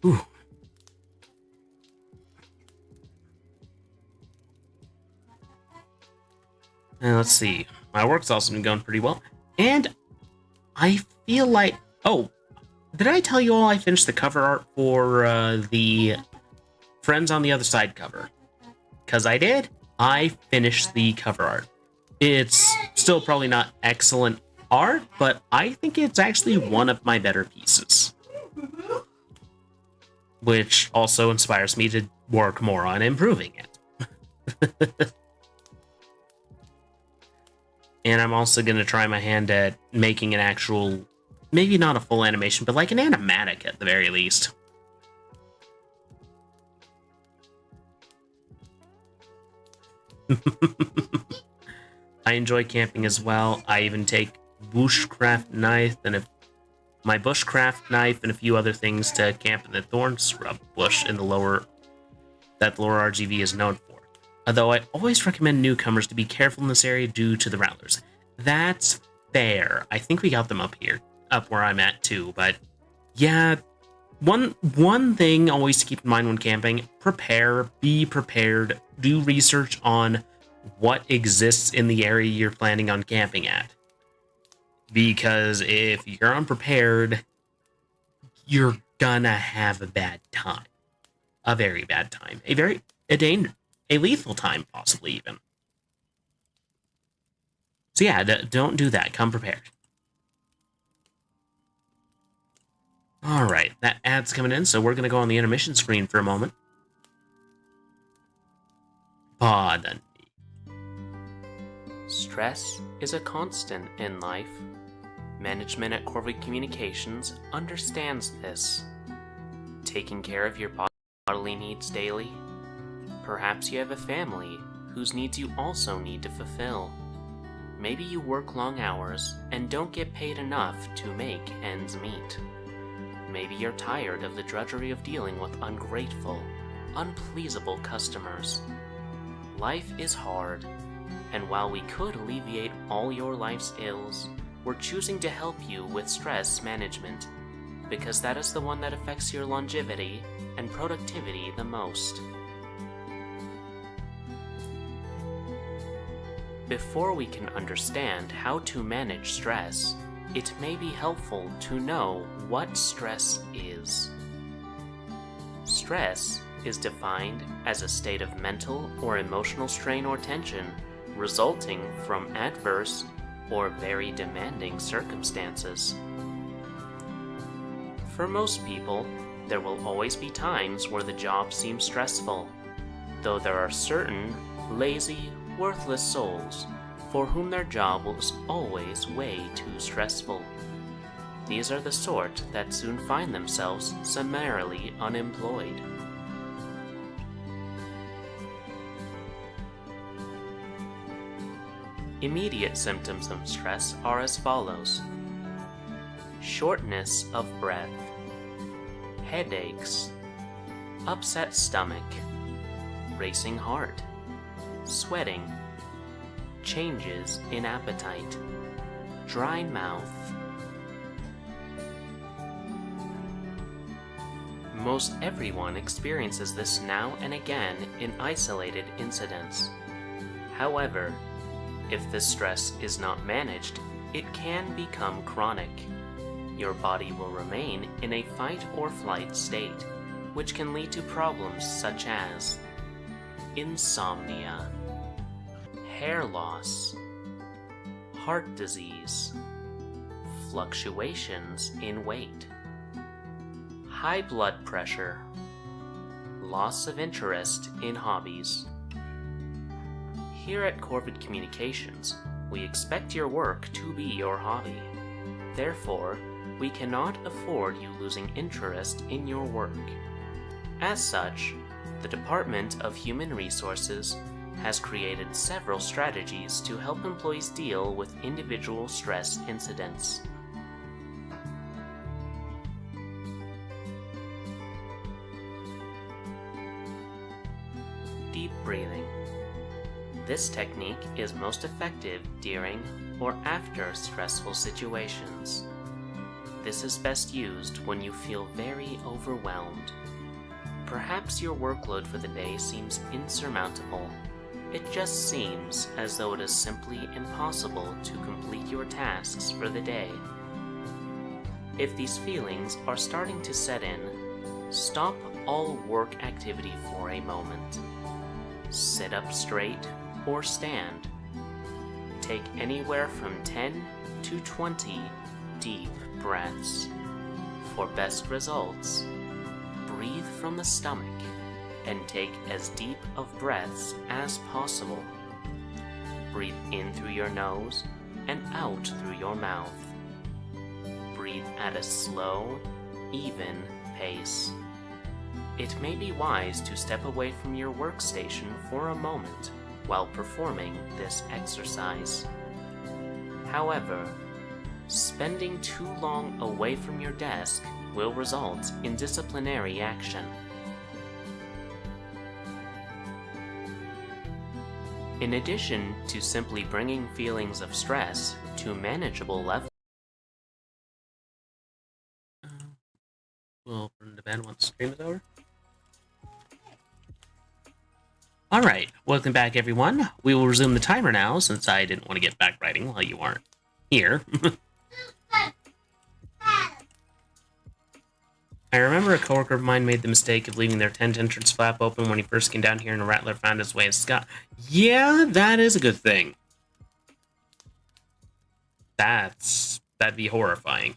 Ooh. Let's see. My work's also been going pretty well. And I feel like... Oh, did I tell you all I finished the cover art for the Friends on the Other Side cover? Because I did. I finished the cover art. It's still probably not excellent art, but I think it's actually one of my better pieces. Which also inspires me to work more on improving it. And I'm also going to try my hand at making an actual, maybe not a full animation, but like an animatic at the very least. I enjoy camping as well. I even take bushcraft knife and my bushcraft knife and a few other things to camp in the thorn scrub bush in the lower, that the lower RGV is known for. Although I always recommend newcomers to be careful in this area due to the rattlers. That's fair. I think we got them up here, up where I'm at too, but yeah, one thing always to keep in mind when camping, prepare, be prepared, do research on what exists in the area you're planning on camping at. Because if you're unprepared, you're gonna have a bad time. A very bad time. A lethal time, possibly, even. So yeah, don't do that. Come prepared. Alright, that ad's coming in, so we're going to go on the intermission screen for a moment. Pardon me. Stress is a constant in life. Management at Corvid Communications understands this. Taking care of your bodily needs daily? Perhaps you have a family whose needs you also need to fulfill. Maybe you work long hours and don't get paid enough to make ends meet. Maybe you're tired of the drudgery of dealing with ungrateful, unpleasable customers. Life is hard, and while we could alleviate all your life's ills, we're choosing to help you with stress management, because that is the one that affects your longevity and productivity the most. Before we can understand how to manage stress, it may be helpful to know what stress is. Stress is defined as a state of mental or emotional strain or tension resulting from adverse or very demanding circumstances. For most people, there will always be times where the job seems stressful, though there are certain lazy, worthless souls for whom their job was always way too stressful. These are the sort that soon find themselves summarily unemployed. Immediate symptoms of stress are as follows: shortness of breath, headaches, upset stomach, racing heart, sweating, changes in appetite, dry mouth. Most everyone experiences this now and again in isolated incidents. However, if this stress is not managed, it can become chronic. Your body will remain in a fight or flight state, which can lead to problems such as insomnia, hair loss, heart disease, fluctuations in weight, high blood pressure, loss of interest in hobbies. Here at Corvid Communications, we expect your work to be your hobby. Therefore, we cannot afford you losing interest in your work. As such, the Department of Human Resources has created several strategies to help employees deal with individual stress incidents. Deep breathing. This technique is most effective during or after stressful situations. This is best used when you feel very overwhelmed. Perhaps your workload for the day seems insurmountable. It just seems as though it is simply impossible to complete your tasks for the day. If these feelings are starting to set in, stop all work activity for a moment. Sit up straight or stand. Take anywhere from 10 to 20 deep breaths. For best results, breathe from the stomach and take as deep of breaths as possible. Breathe in through your nose and out through your mouth. Breathe at a slow, even pace. It may be wise to step away from your workstation for a moment while performing this exercise. However, spending too long away from your desk will result in disciplinary action. In addition to simply bringing feelings of stress to manageable levels, we'll put it to bed once the stream is over. Alright, welcome back everyone. We will resume the timer now since I didn't want to get back writing while you weren't here. I remember a coworker of mine made the mistake of leaving their tent entrance flap open when he first came down here and a rattler found his way to Scott. Yeah, that is a good thing. That'd be horrifying.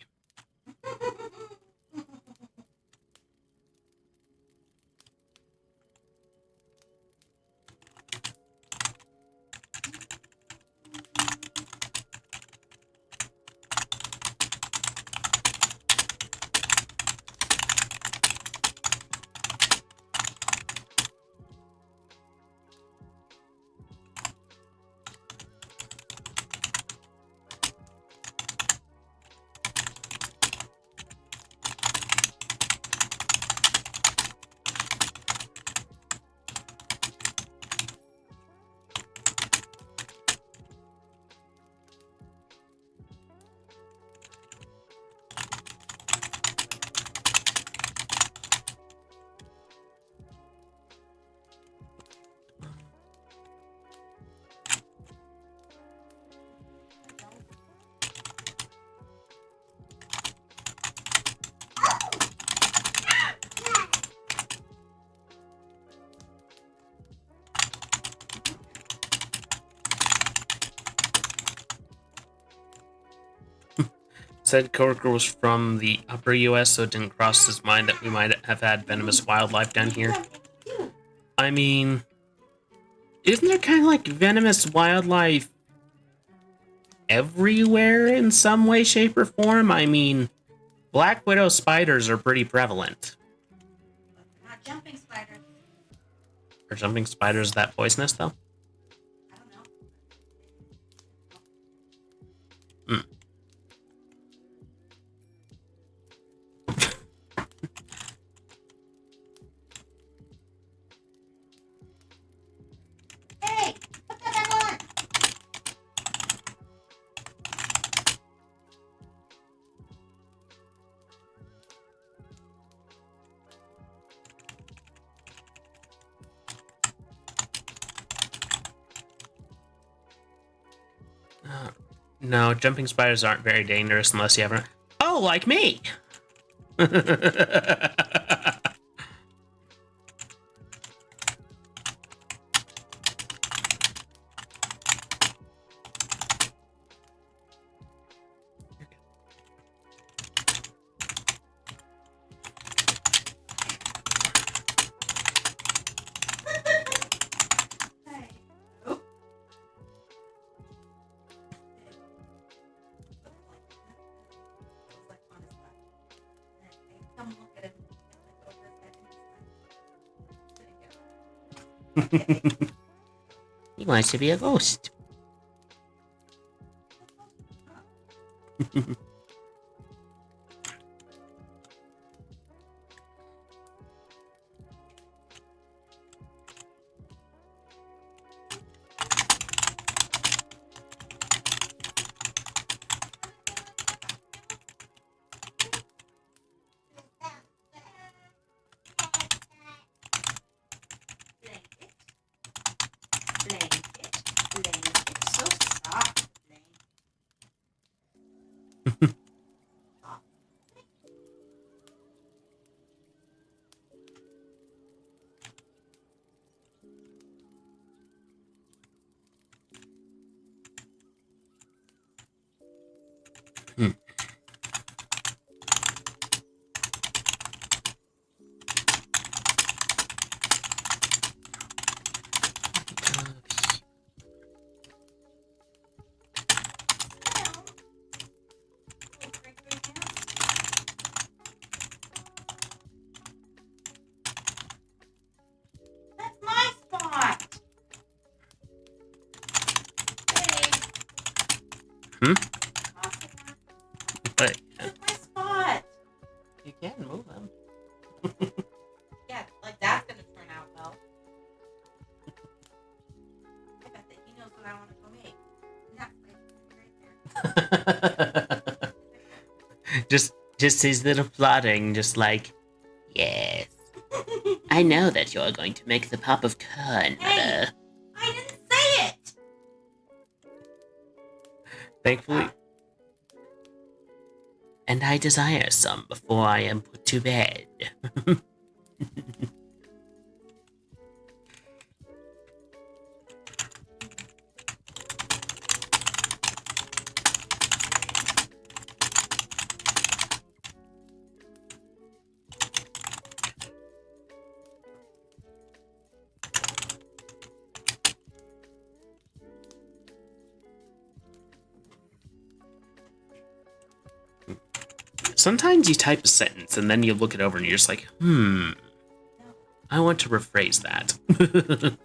Said coworker was from the upper U.S., so it didn't cross his mind that we might have had venomous wildlife down here. I mean, isn't there kind of like venomous wildlife everywhere in some way, shape, or form? I mean, black widow spiders are pretty prevalent. Not jumping spiders. Are jumping spiders that poisonous, though? I don't know. Hey, put that back on. No, jumping spiders aren't very dangerous unless you have an... Oh, like me! Hey. Oh. Like on his lap. And I come look at him and like over his head and he's like, okay. He wants to be a ghost. Blanket. So soft, blanket. That's my spot. Hey. Hmm? Oscar, But that's my spot. you can move him. Yeah, like that's gonna turn out well. I bet that he knows what I want to go make. Netflix, right there. just his little plotting, just like, yes, I know that you're going to make the pop of corn, Hey. Mother. I didn't say it. Thankfully, and I desire some before I am put to bed. Sometimes you type a sentence and then you look it over and you're just like, I want to rephrase that.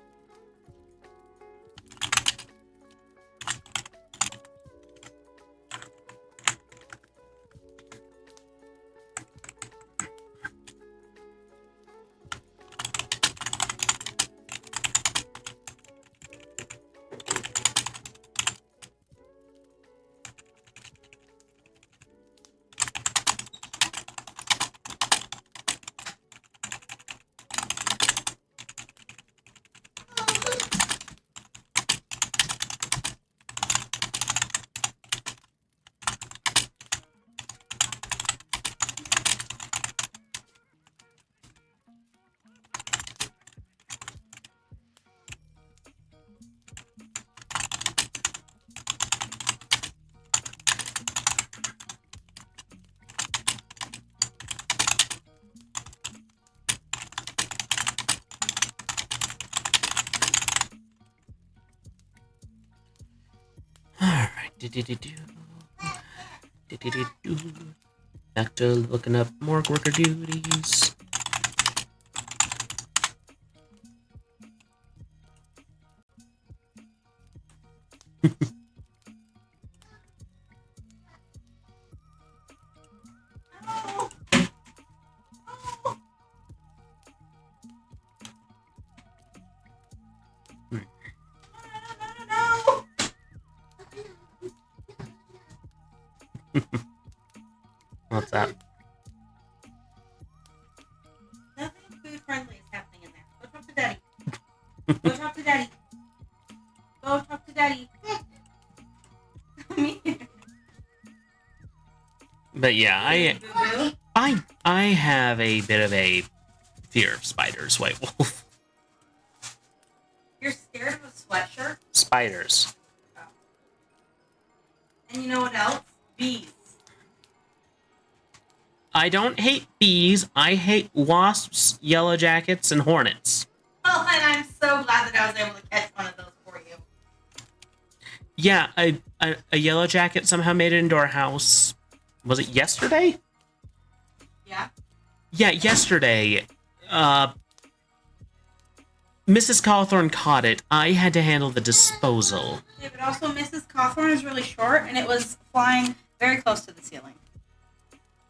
Back to looking up morgue worker duties. What's that? Nothing food friendly is happening in there. Go talk to Daddy. Go talk to Daddy. Go talk to Daddy. Me. But yeah, Boo-boo. I have a bit of a fear of spiders, White Wolf. You're scared of a sweatshirt? Spiders. And you know what else? Bees. I don't hate bees. I hate wasps, yellow jackets, and hornets. Well, and I'm so glad that I was able to catch one of those for you. Yeah, a yellow jacket somehow made it into our house. Was it yesterday? Yeah? Yeah, yesterday. Mrs. Cawthorn caught it. I had to handle the disposal. Yeah, but also Mrs. Cawthorn is really short, and it was flying very close to the ceiling.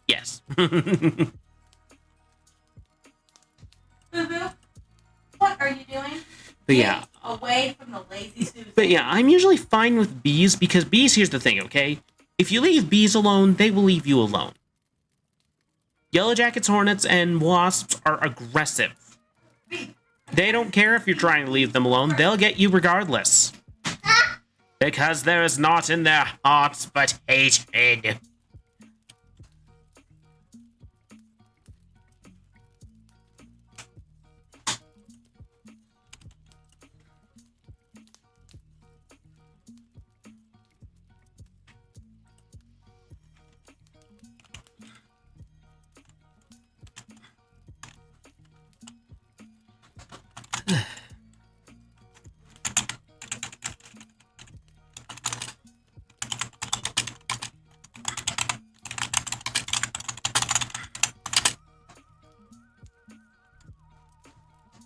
Yes. Boo-boo, what are you doing? But yeah. Get away from the lazy Susan. But yeah, I'm usually fine with bees because bees, here's the thing, okay? If you leave bees alone, they will leave you alone. Yellow jackets, hornets, and wasps are aggressive. They don't care if you're trying to leave them alone. They'll get you regardless. Because there is naught in their hearts but hatred.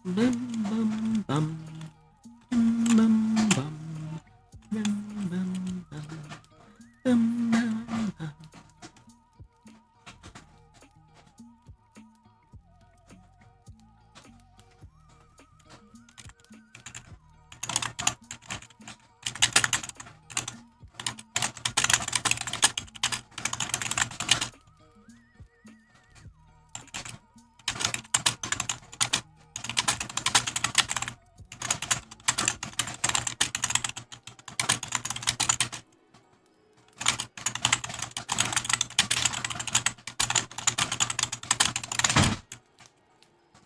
Bum, bum, bum. Bum, bum, bum. Bum, bum, bum. Bum, bum, bum.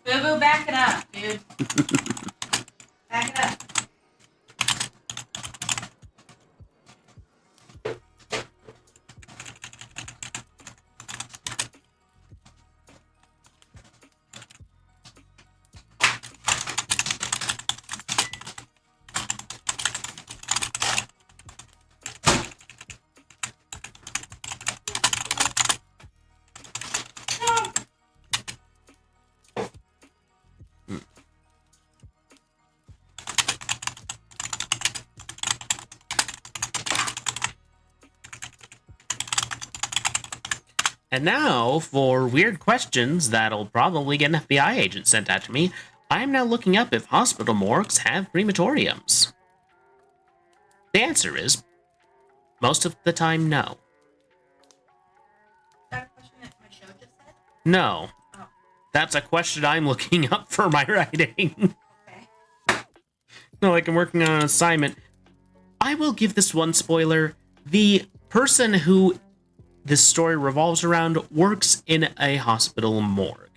Boo-boo, back it up, dude. Back it up. And now, for weird questions that'll probably get an FBI agent sent after me, I am now looking up if hospital morgues have crematoriums. The answer is, most of the time, no. Is that a question that my show just said? No. Oh. That's a question I'm looking up for my writing. Okay. No, like I'm working on an assignment. I will give this one spoiler. The person who this story revolves around works in a hospital morgue.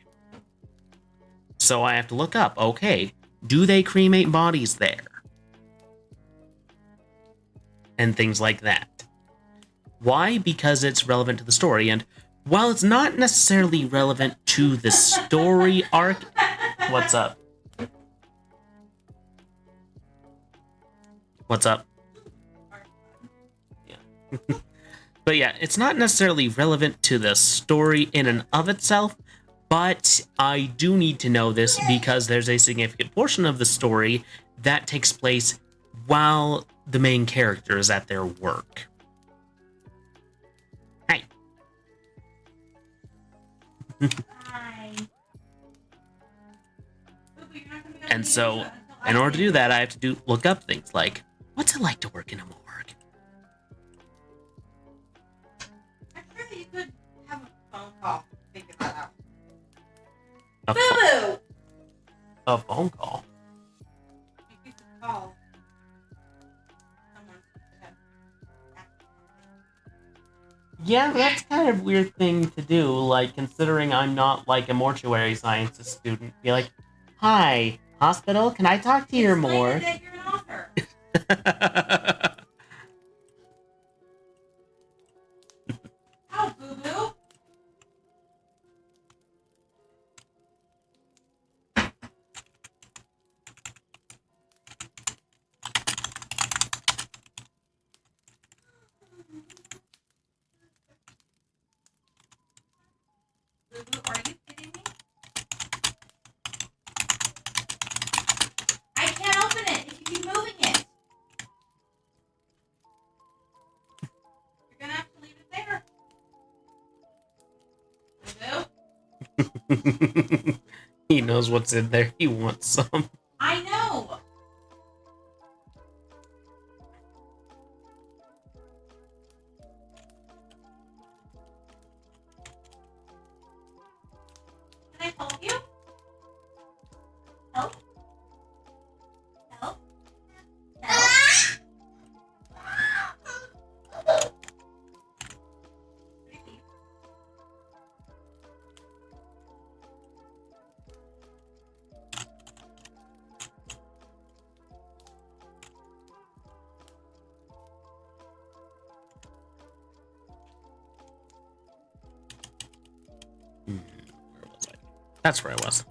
So I have to look up, okay, do they cremate bodies there? And things like that. Why? Because it's relevant to the story, and while it's not necessarily relevant to the story arc... What's up? What's up? Yeah. But yeah, it's not necessarily relevant to the story in and of itself, but I do need to know this because there's a significant portion of the story that takes place while the main character is at their work. Hi. Hi. Boo-boo, you're not gonna be able And to so, use it until in I order to get do that, I have to look up things like, what's it like to work in a morgue? I'm sure that you could have a phone call to figure that out. A, Boo-boo! a phone call. You could call someone to have Yeah, that's kind of a weird thing to do, like, considering I'm not, like, a mortuary sciences student. Be like, hi, hospital, can I talk to your Explain morgue? that you're an author. Ow, boo-boo! Boo-boo, are you kidding me? I can't open it if you keep moving it. You're gonna have to leave it there. Boo-boo? He knows what's in there. He wants some. I know! Can I help you? Help? Help? Help? Really? Where was I? That's where I was.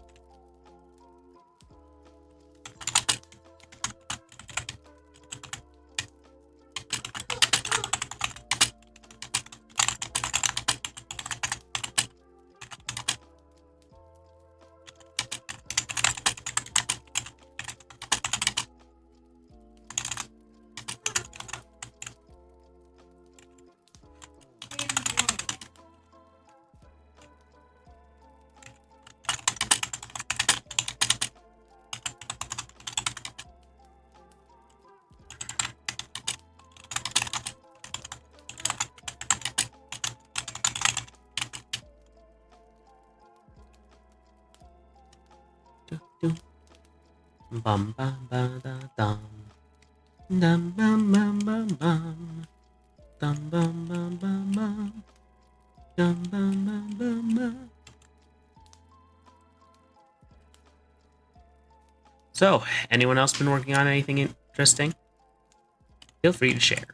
Bum bum ba da dum. Dum bum bum bum bum. Dum bum bum bum bum. Dum bum bum bum bum. So, anyone else been working on anything interesting? Feel free to share.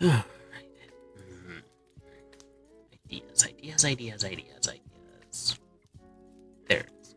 Alright. Ideas. There it is.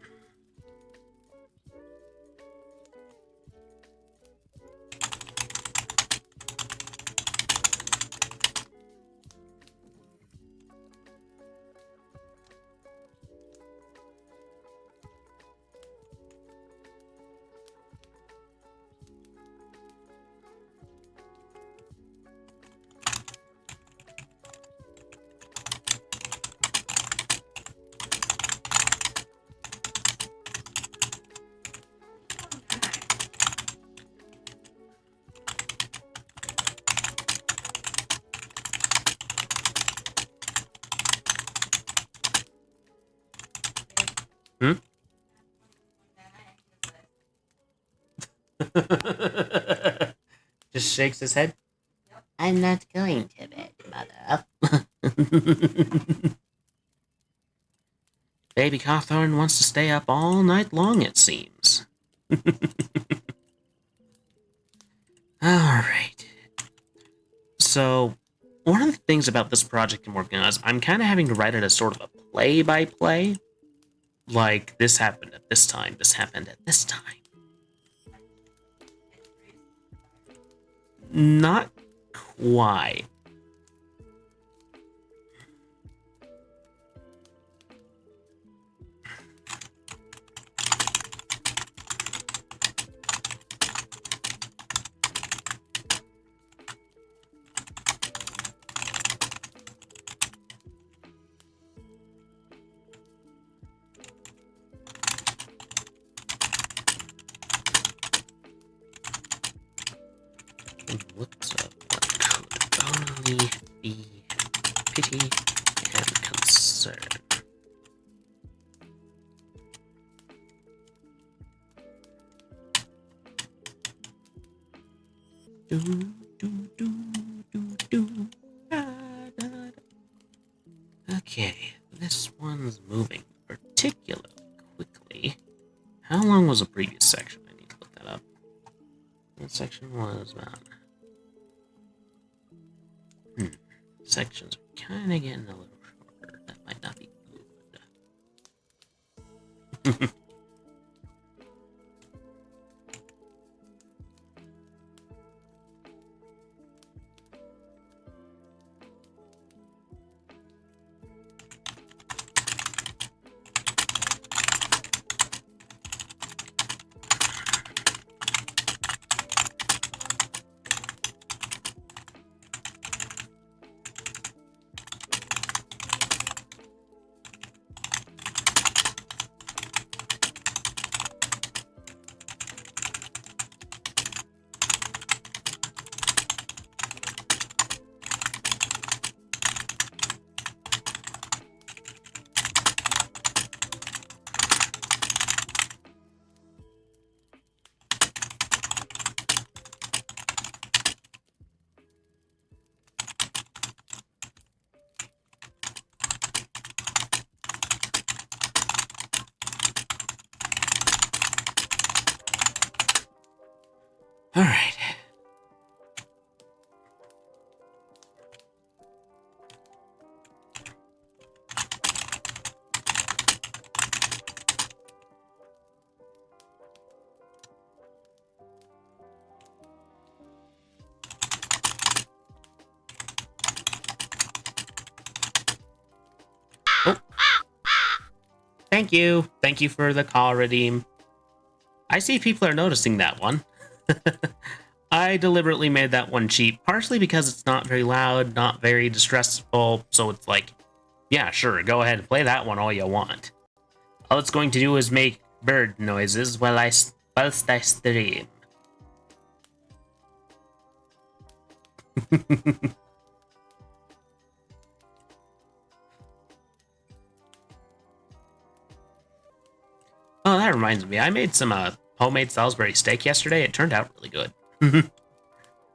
Just shakes his head. I'm not going to bed, Mother. Baby Cawthorn wants to stay up all night long, it seems. Alright. So, one of the things about this project I'm working on is I'm kind of having to write it as sort of a play-by-play. Like, this happened at this time, this happened at this time. Not quite. Looks of what could only be pity and concern. Okay, this one's moving particularly quickly. How long was the previous section? I need to look that up. That section was about... Sections are kind of getting a little shorter. That might not be good. All right. Oh. Thank you. Thank you for the call, Redeem. I see people are noticing that one. I deliberately made that one cheap, partially because it's not very loud, not very distressful, so it's like, yeah, sure, go ahead and play that one all you want. All it's going to do is make bird noises whilst I stream. Oh, that reminds me. I made some homemade Salisbury steak yesterday. It turned out really good.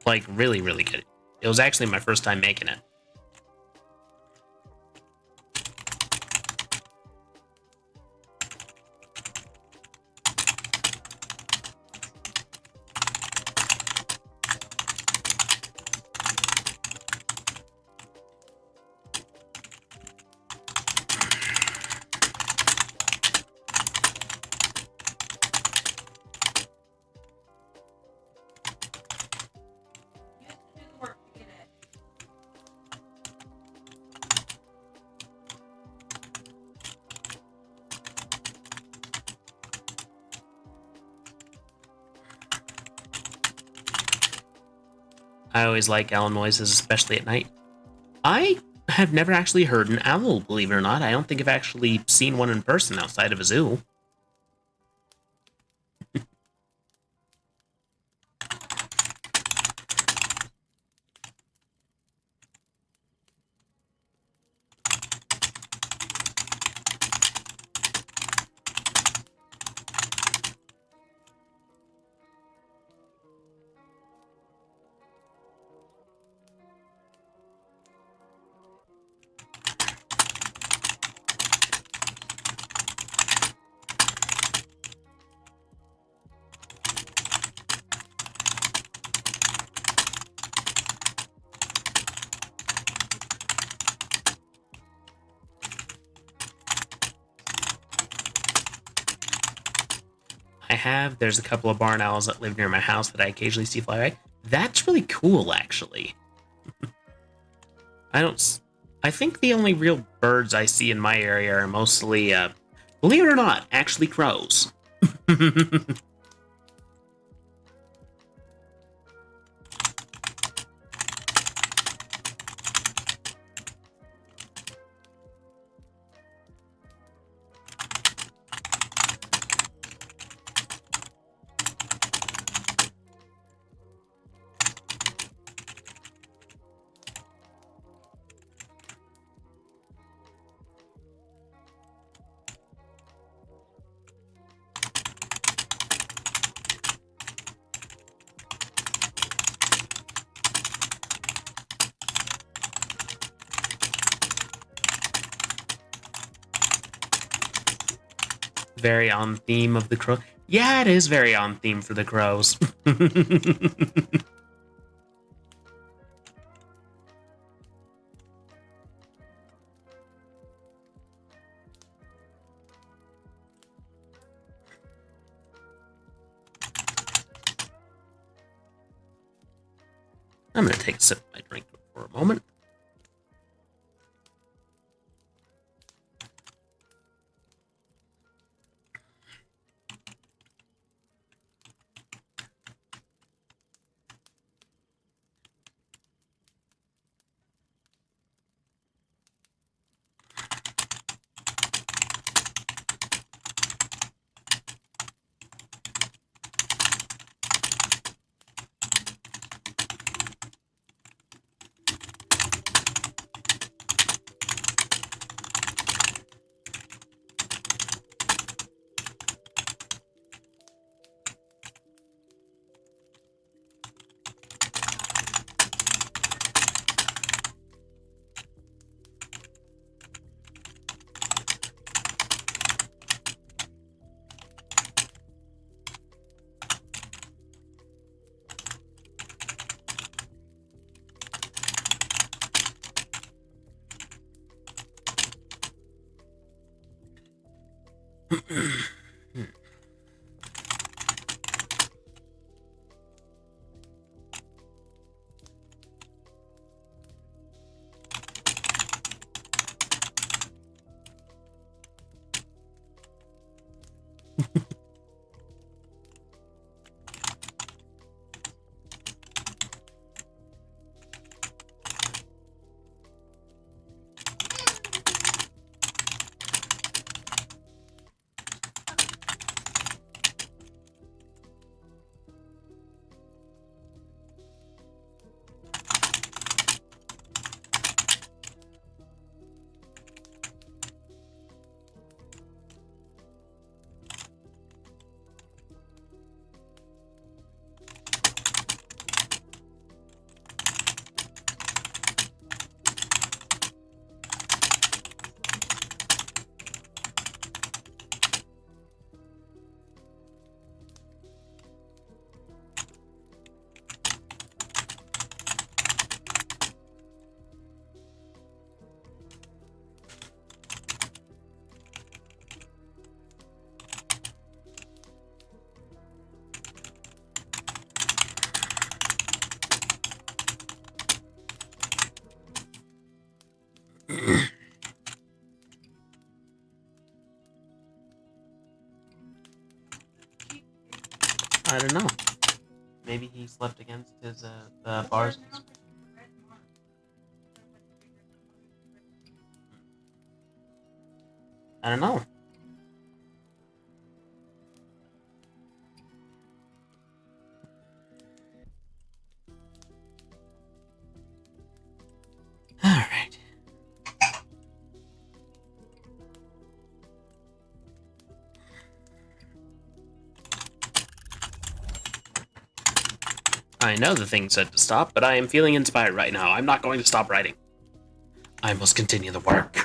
Like, really, really good. It was actually my first time making it. I always like owl noises, especially at night. I have never actually heard an owl, believe it or not. I don't think I've actually seen one in person outside of a zoo. There's a couple of barn owls that live near my house that I occasionally see fly by. That's really cool, actually. I think the only real birds I see in my area are mostly, believe it or not, actually crows. Very on theme of the crow. Yeah, it is very on theme for the crows. I'm going to take a sip of my drink for a moment. I don't know. Maybe he slept against his bars. I don't know. All right. I know the thing said to stop, but I am feeling inspired right now. I'm not going to stop writing. I must continue the work.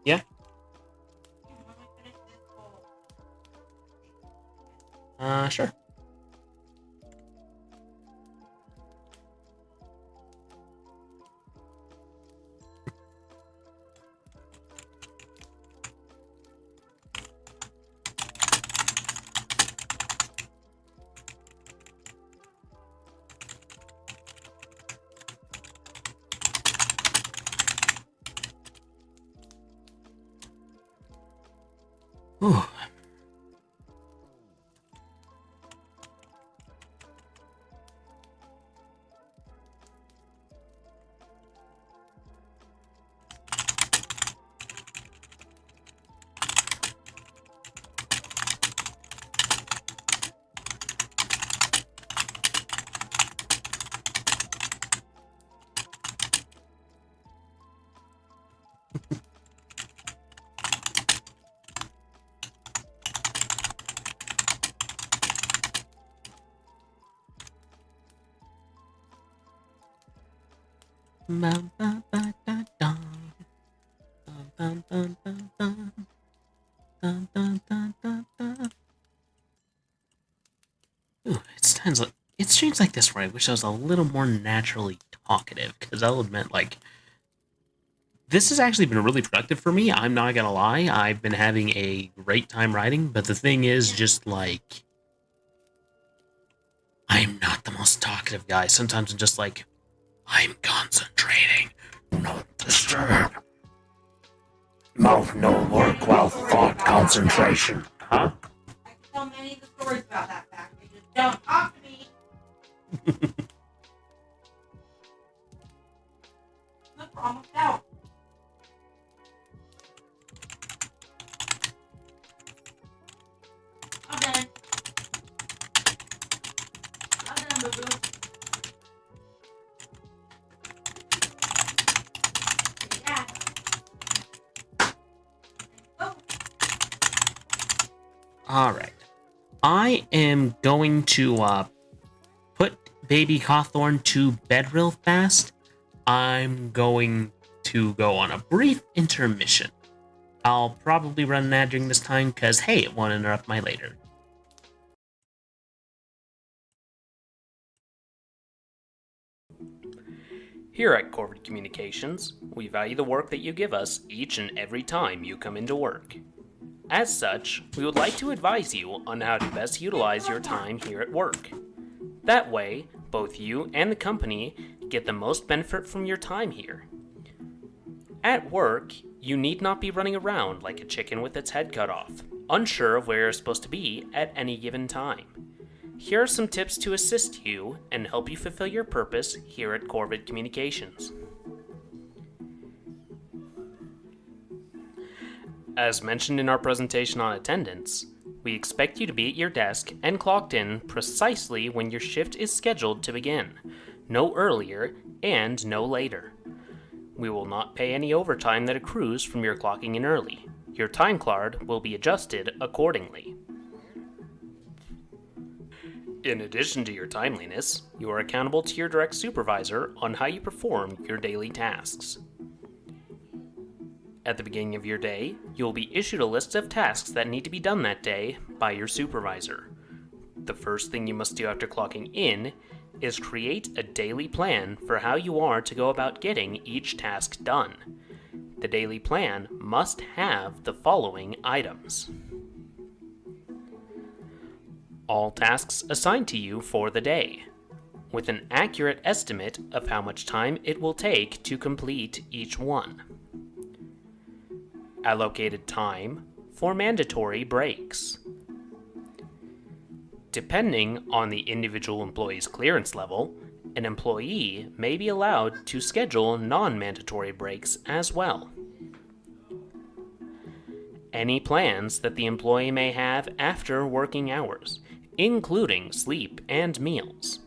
Yeah. Sure. Ooh. Ooh, it's streams like this where I wish I was a little more naturally talkative, because I'll admit, like, this has actually been really productive for me. I'm not gonna lie, I've been having a great time writing, but the thing is, just like, I'm not the most talkative guy. Sometimes I'm just like, I'm concentrating. Not disturbed. Mouth no work while thought concentration. Huh? I can tell many of the stories about that fact. They just don't talk to me. Look, we're almost out. I'm done. I'm done, boo-boo. Yeah. Oh. Alright. I am going to put baby Hawthorne to bed real fast. I'm going to go on a brief intermission. I'll probably run an ad during this time because, hey, it won't interrupt my later. Here at Corvid Communications, we value the work that you give us each and every time you come into work. As such, we would like to advise you on how to best utilize your time here at work. That way, Both you and the company get the most benefit from your time here. At work, you need not be running around like a chicken with its head cut off, unsure of where you're supposed to be at any given time. Here are some tips to assist you and help you fulfill your purpose here at Corvid Communications. As mentioned in our presentation on attendance, we expect you to be at your desk and clocked in precisely when your shift is scheduled to begin, no earlier and no later. We will not pay any overtime that accrues from your clocking in early. Your time card will be adjusted accordingly. In addition to your timeliness, you are accountable to your direct supervisor on how you perform your daily tasks. At the beginning of your day, you will be issued a list of tasks that need to be done that day by your supervisor. The first thing you must do after clocking in is create a daily plan for how you are to go about getting each task done. The daily plan must have the following items: all tasks assigned to you for the day, with an accurate estimate of how much time it will take to complete each one. Allocated time for mandatory breaks. Depending on the individual employee's clearance level, an employee may be allowed to schedule non-mandatory breaks as well. Any plans that the employee may have after working hours, including sleep and meals.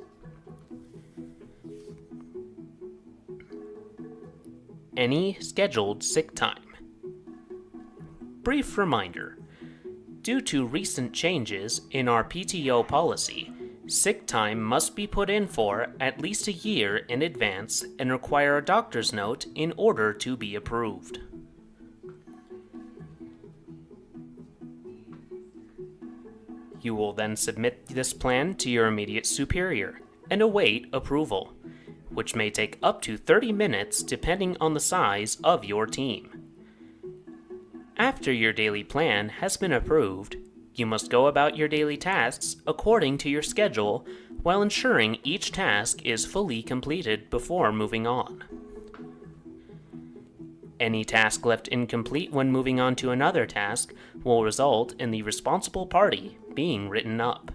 Any scheduled sick time. Brief reminder: due to recent changes in our PTO policy, sick time must be put in for at least a year in advance and require a doctor's note in order to be approved. You will then submit this plan to your immediate superior and await approval, which may take up to 30 minutes depending on the size of your team. After your daily plan has been approved, you must go about your daily tasks according to your schedule while ensuring each task is fully completed before moving on. Any task left incomplete when moving on to another task will result in the responsible party being written up.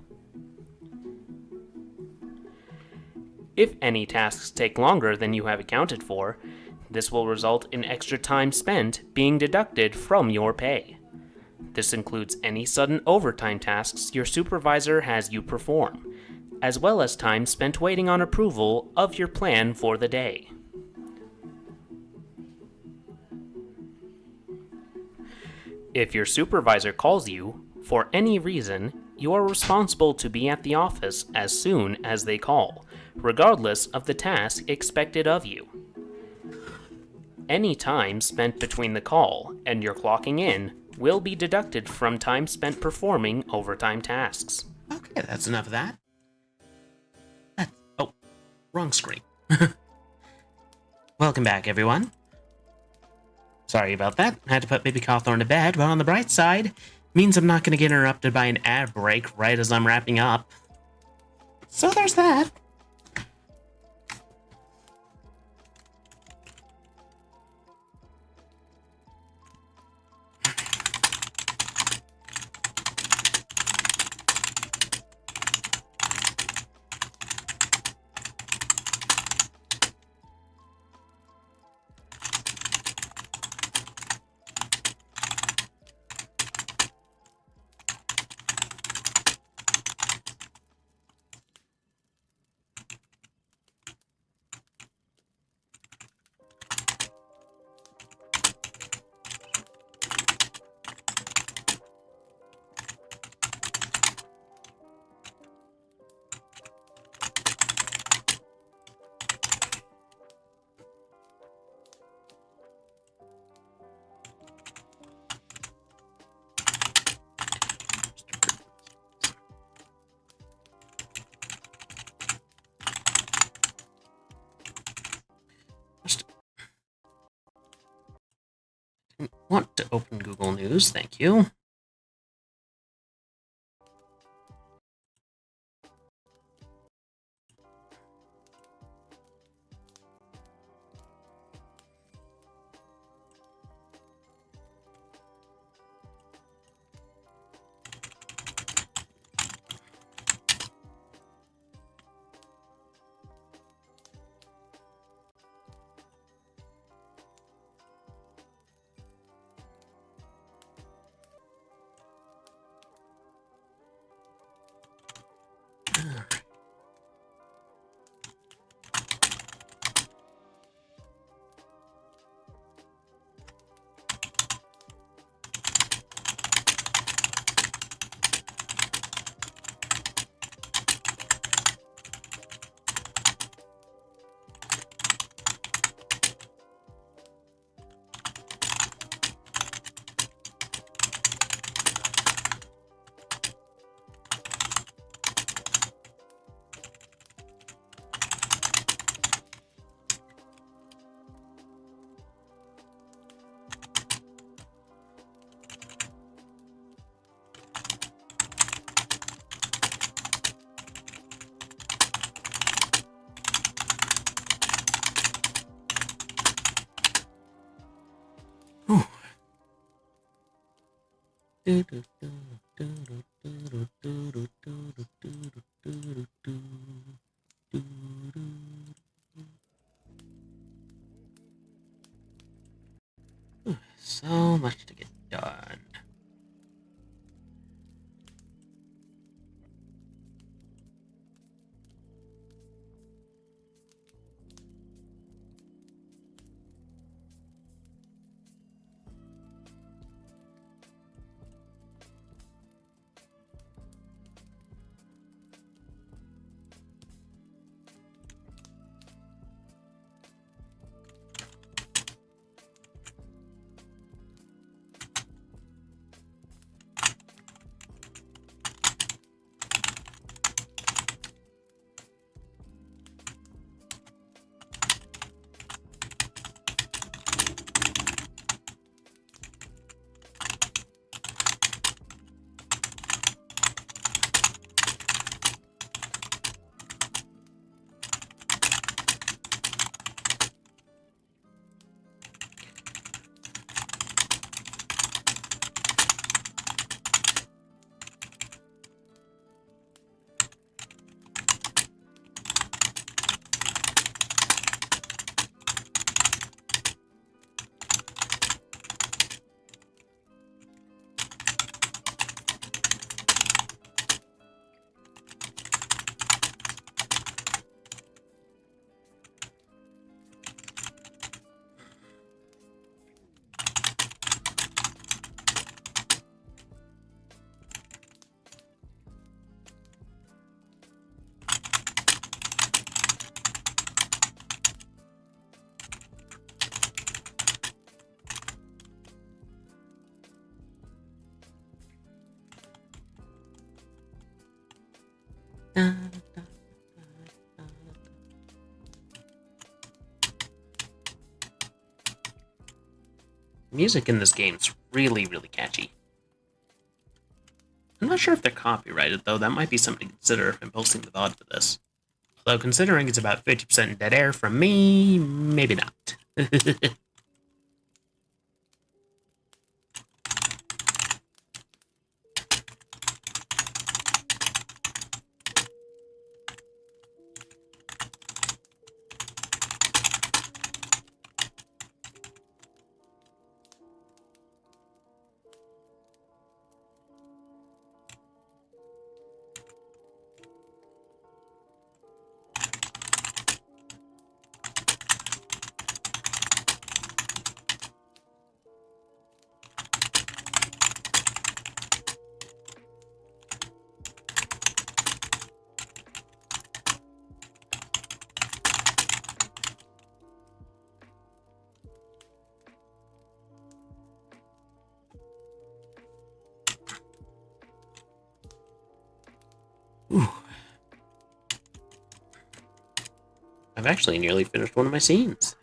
If any tasks take longer than you have accounted for, this will result in extra time spent being deducted from your pay. This includes any sudden overtime tasks your supervisor has you perform, as well as time spent waiting on approval of your plan for the day. If your supervisor calls you, for any reason, you are responsible to be at the office as soon as they call, regardless of the task expected of you. Any time spent between the call and your clocking in will be deducted from time spent performing overtime tasks. Okay, that's enough of that. Oh, wrong screen. Welcome back, everyone. Sorry about that. I had to put Baby Cawthorn to bed, but on the bright side, means I'm not going to get interrupted by an ad break right as I'm wrapping up. So there's that. Want to open Google News, thank you. So much to get done. Music in this game's really, really catchy. I'm not sure if they're copyrighted, though. That might be something to consider if I'm posting the VOD for this. Although, considering it's about 50% dead air from me, maybe not. Ooh. I've actually nearly finished one of my scenes.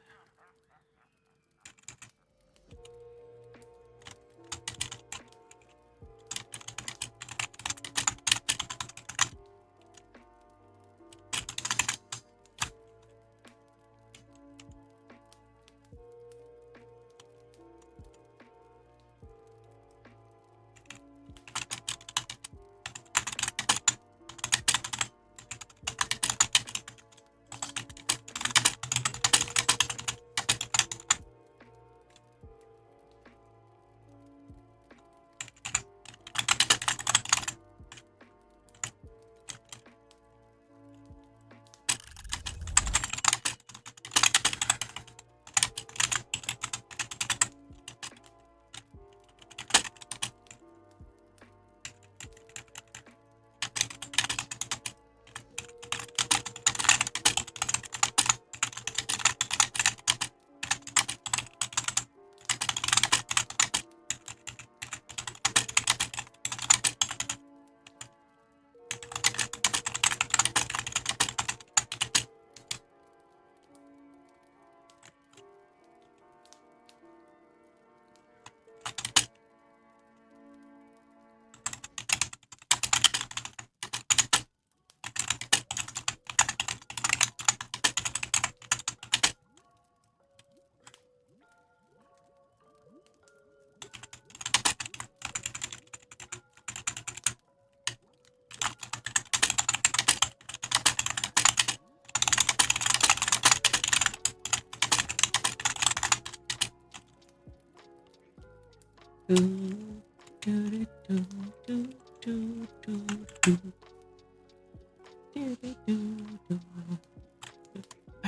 I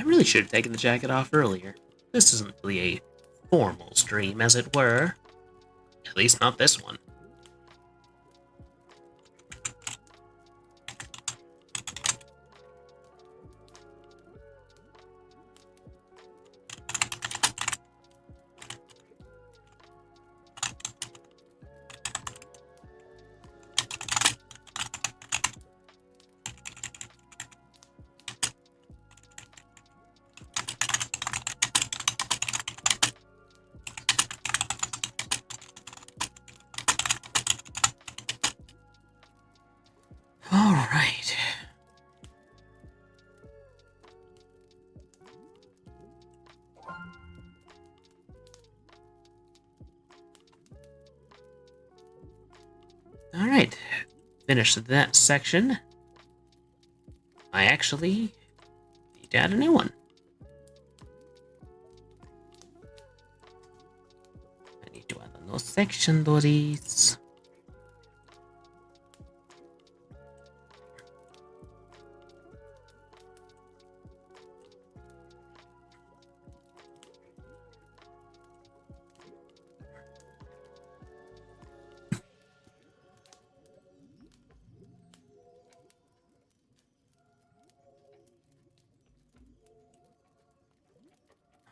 really should have taken the jacket off earlier. This isn't really a formal stream, as it were. At least not this one. All right. All right. Finished that section. I actually need to add a new one. I need to add a new section, Doris.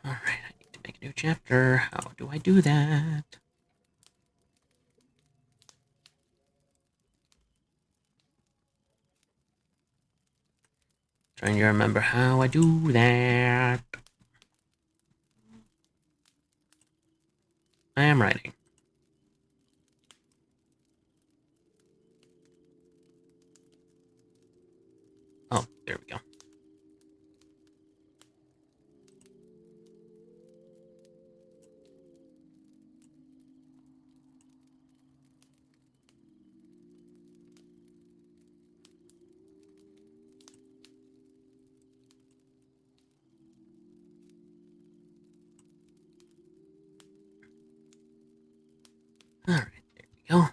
Alright, I need to make a new chapter. How do I do that? Trying to remember how I do that. I am writing. Oh, there we go. Alright, there we go.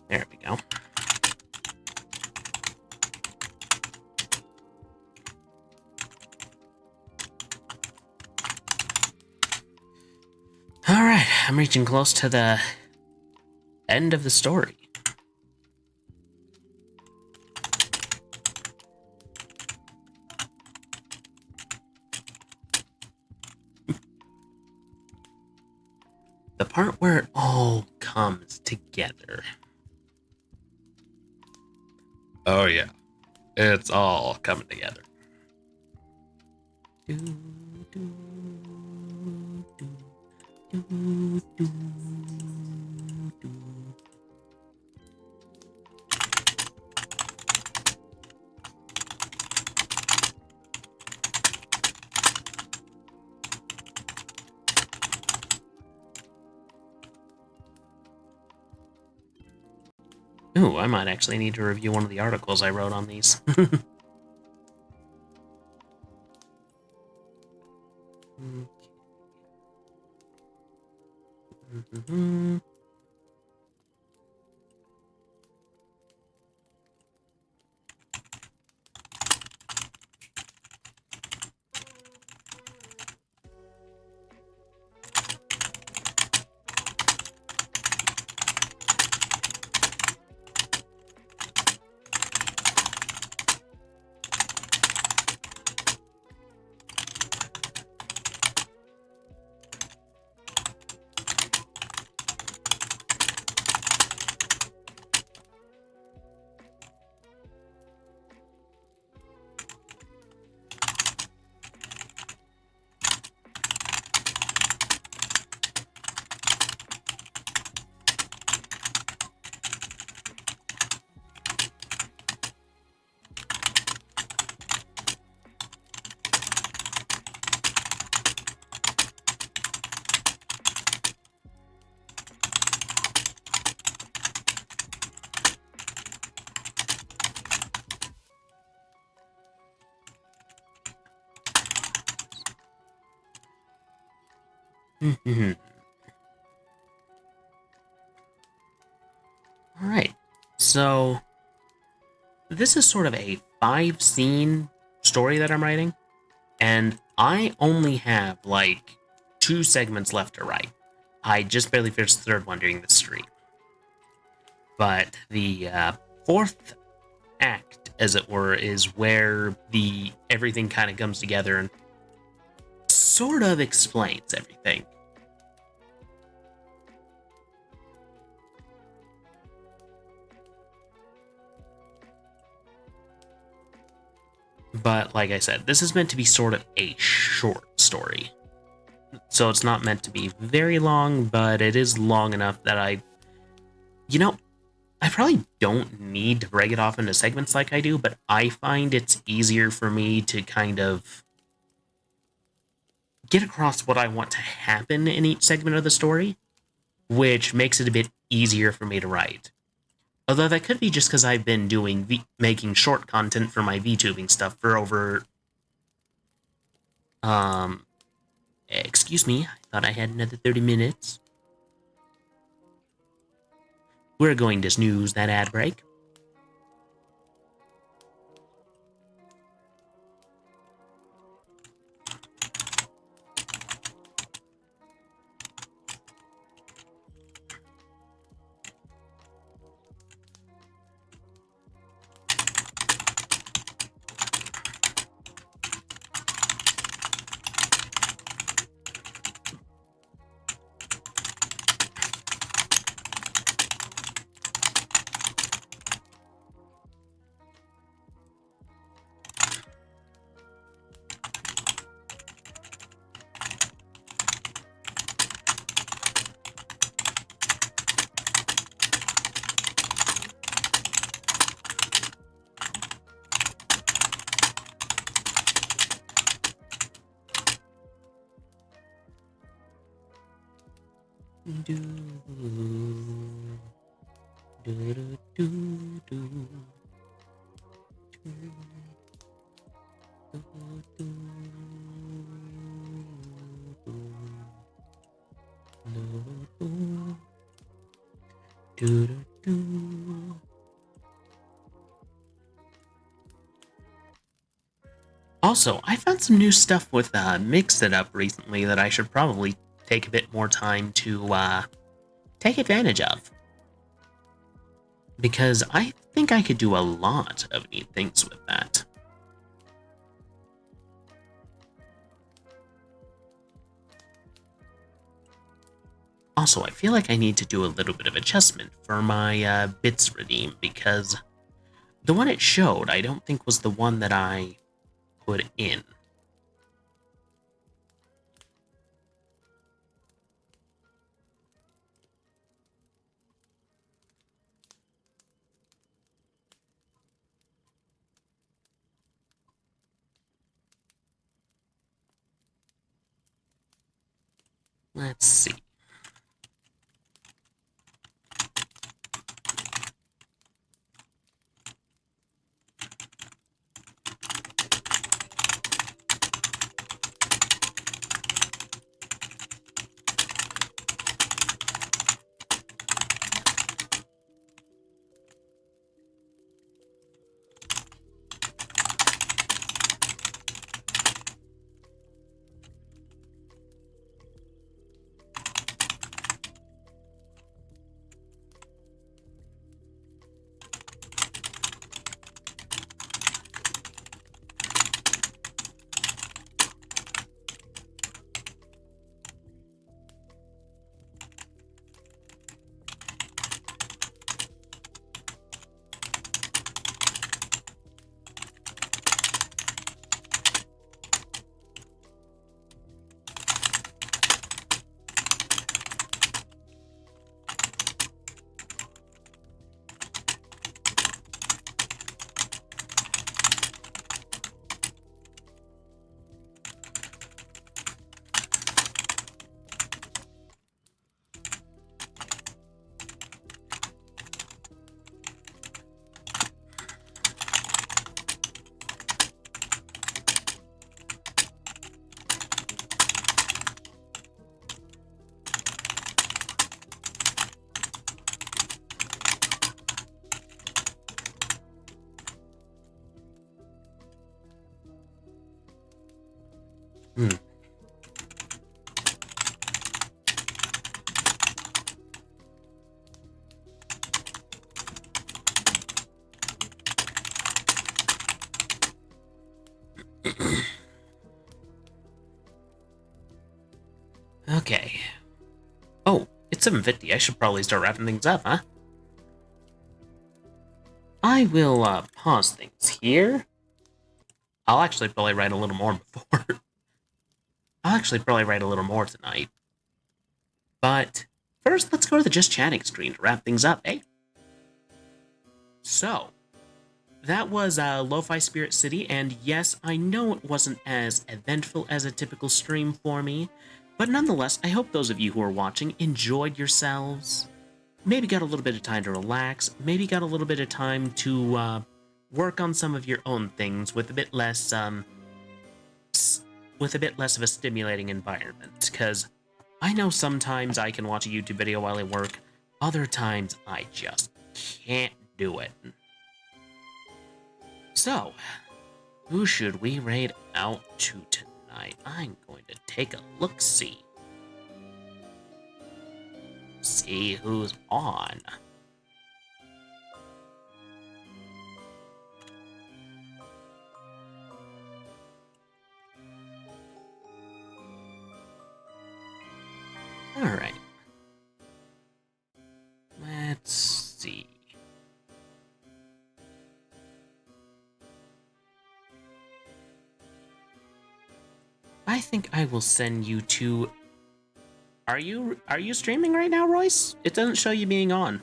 There we go. Alright, I'm reaching close to the end of the story. The part where it all comes together. Oh yeah, it's all coming together. Ooh, I might actually need to review one of the articles I wrote on these. Mhm. Alright, so this is sort of a 5-scene story that I'm writing, and I only have like 2 segments left to write. I just barely finished the third one during the stream. But the fourth act, as it were, is where the everything kind of comes together and sort of explains everything. But like I said, this is meant to be sort of a short story. So it's not meant to be very long, but it is long enough that I probably don't need to break it off into segments like I do, but I find it's easier for me to kind of get across what I want to happen in each segment of the story, which makes it a bit easier for me to write. Although that could be just because I've been making short content for my VTubing stuff for over... Excuse me, I thought I had another 30 minutes. We're going to snooze that ad break. Do, do, do, do, do. Also, I found some new stuff with Mix It Up recently that I should probably take a bit more time to take advantage of. Because I think I could do a lot of neat things with that. Also, I feel like I need to do a little bit of adjustment for my bits redeem, because the one it showed I don't think was the one that I put in. Let's see. Hmm. Okay. Oh, it's 7:50. I should probably start wrapping things up, huh? I will pause things here. I'll actually probably write a little more before. I'll actually probably write a little more tonight. But first, let's go to the Just Chatting screen to wrap things up, eh? So, that was Lo-Fi Spirit City, and yes, I know it wasn't as eventful as a typical stream for me, but nonetheless, I hope those of you who are watching enjoyed yourselves. Maybe got a little bit of time to relax, maybe got a little bit of time to work on some of your own things with a bit less of a stimulating environment, because I know sometimes I can watch a YouTube video while I work, other times I just can't do it. So, who should we raid out to tonight? I'm going to take a look-see. See who's on. Alright. Let's see. I think I will send you to... Are you streaming right now, Royce? It doesn't show you being on.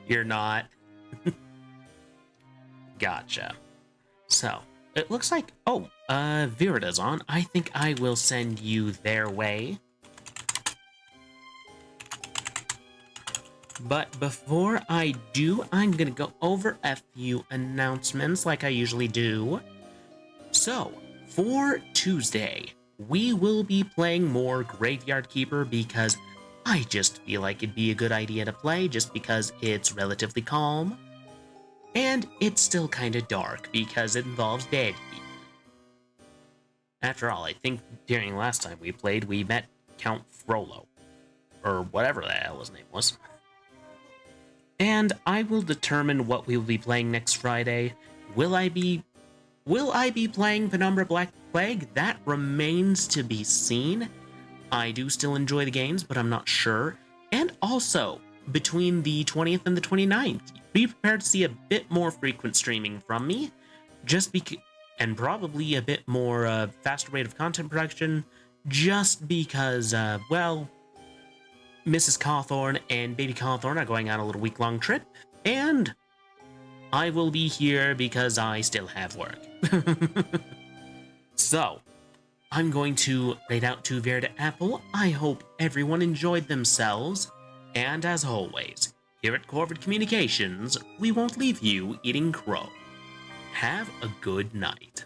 You're not. Gotcha. So, it looks like... Oh, Virida's on. I think I will send you their way. But before I do, I'm gonna go over a few announcements like I usually do. So, for Tuesday, we will be playing more Graveyard Keeper because I just feel like it'd be a good idea to play just because it's relatively calm. And it's still kind of dark because it involves dead people. After all, I think during last time we played, we met Count Frollo. Or whatever the hell his name was. And I will determine what we will be playing next Friday. Will I be playing Penumbra Black Plague? That remains to be seen. I do still enjoy the games, but I'm not sure. And also, between the 20th and the 29th, be prepared to see a bit more frequent streaming from me, and probably a bit more faster rate of content production, just because, well, Mrs. Cawthorn and Baby Cawthorn are going on a little week-long trip, and I will be here because I still have work. So, I'm going to raid out to Verda Apple. I hope everyone enjoyed themselves, and as always, here at Corvid Communications, we won't leave you eating crow. Have a good night.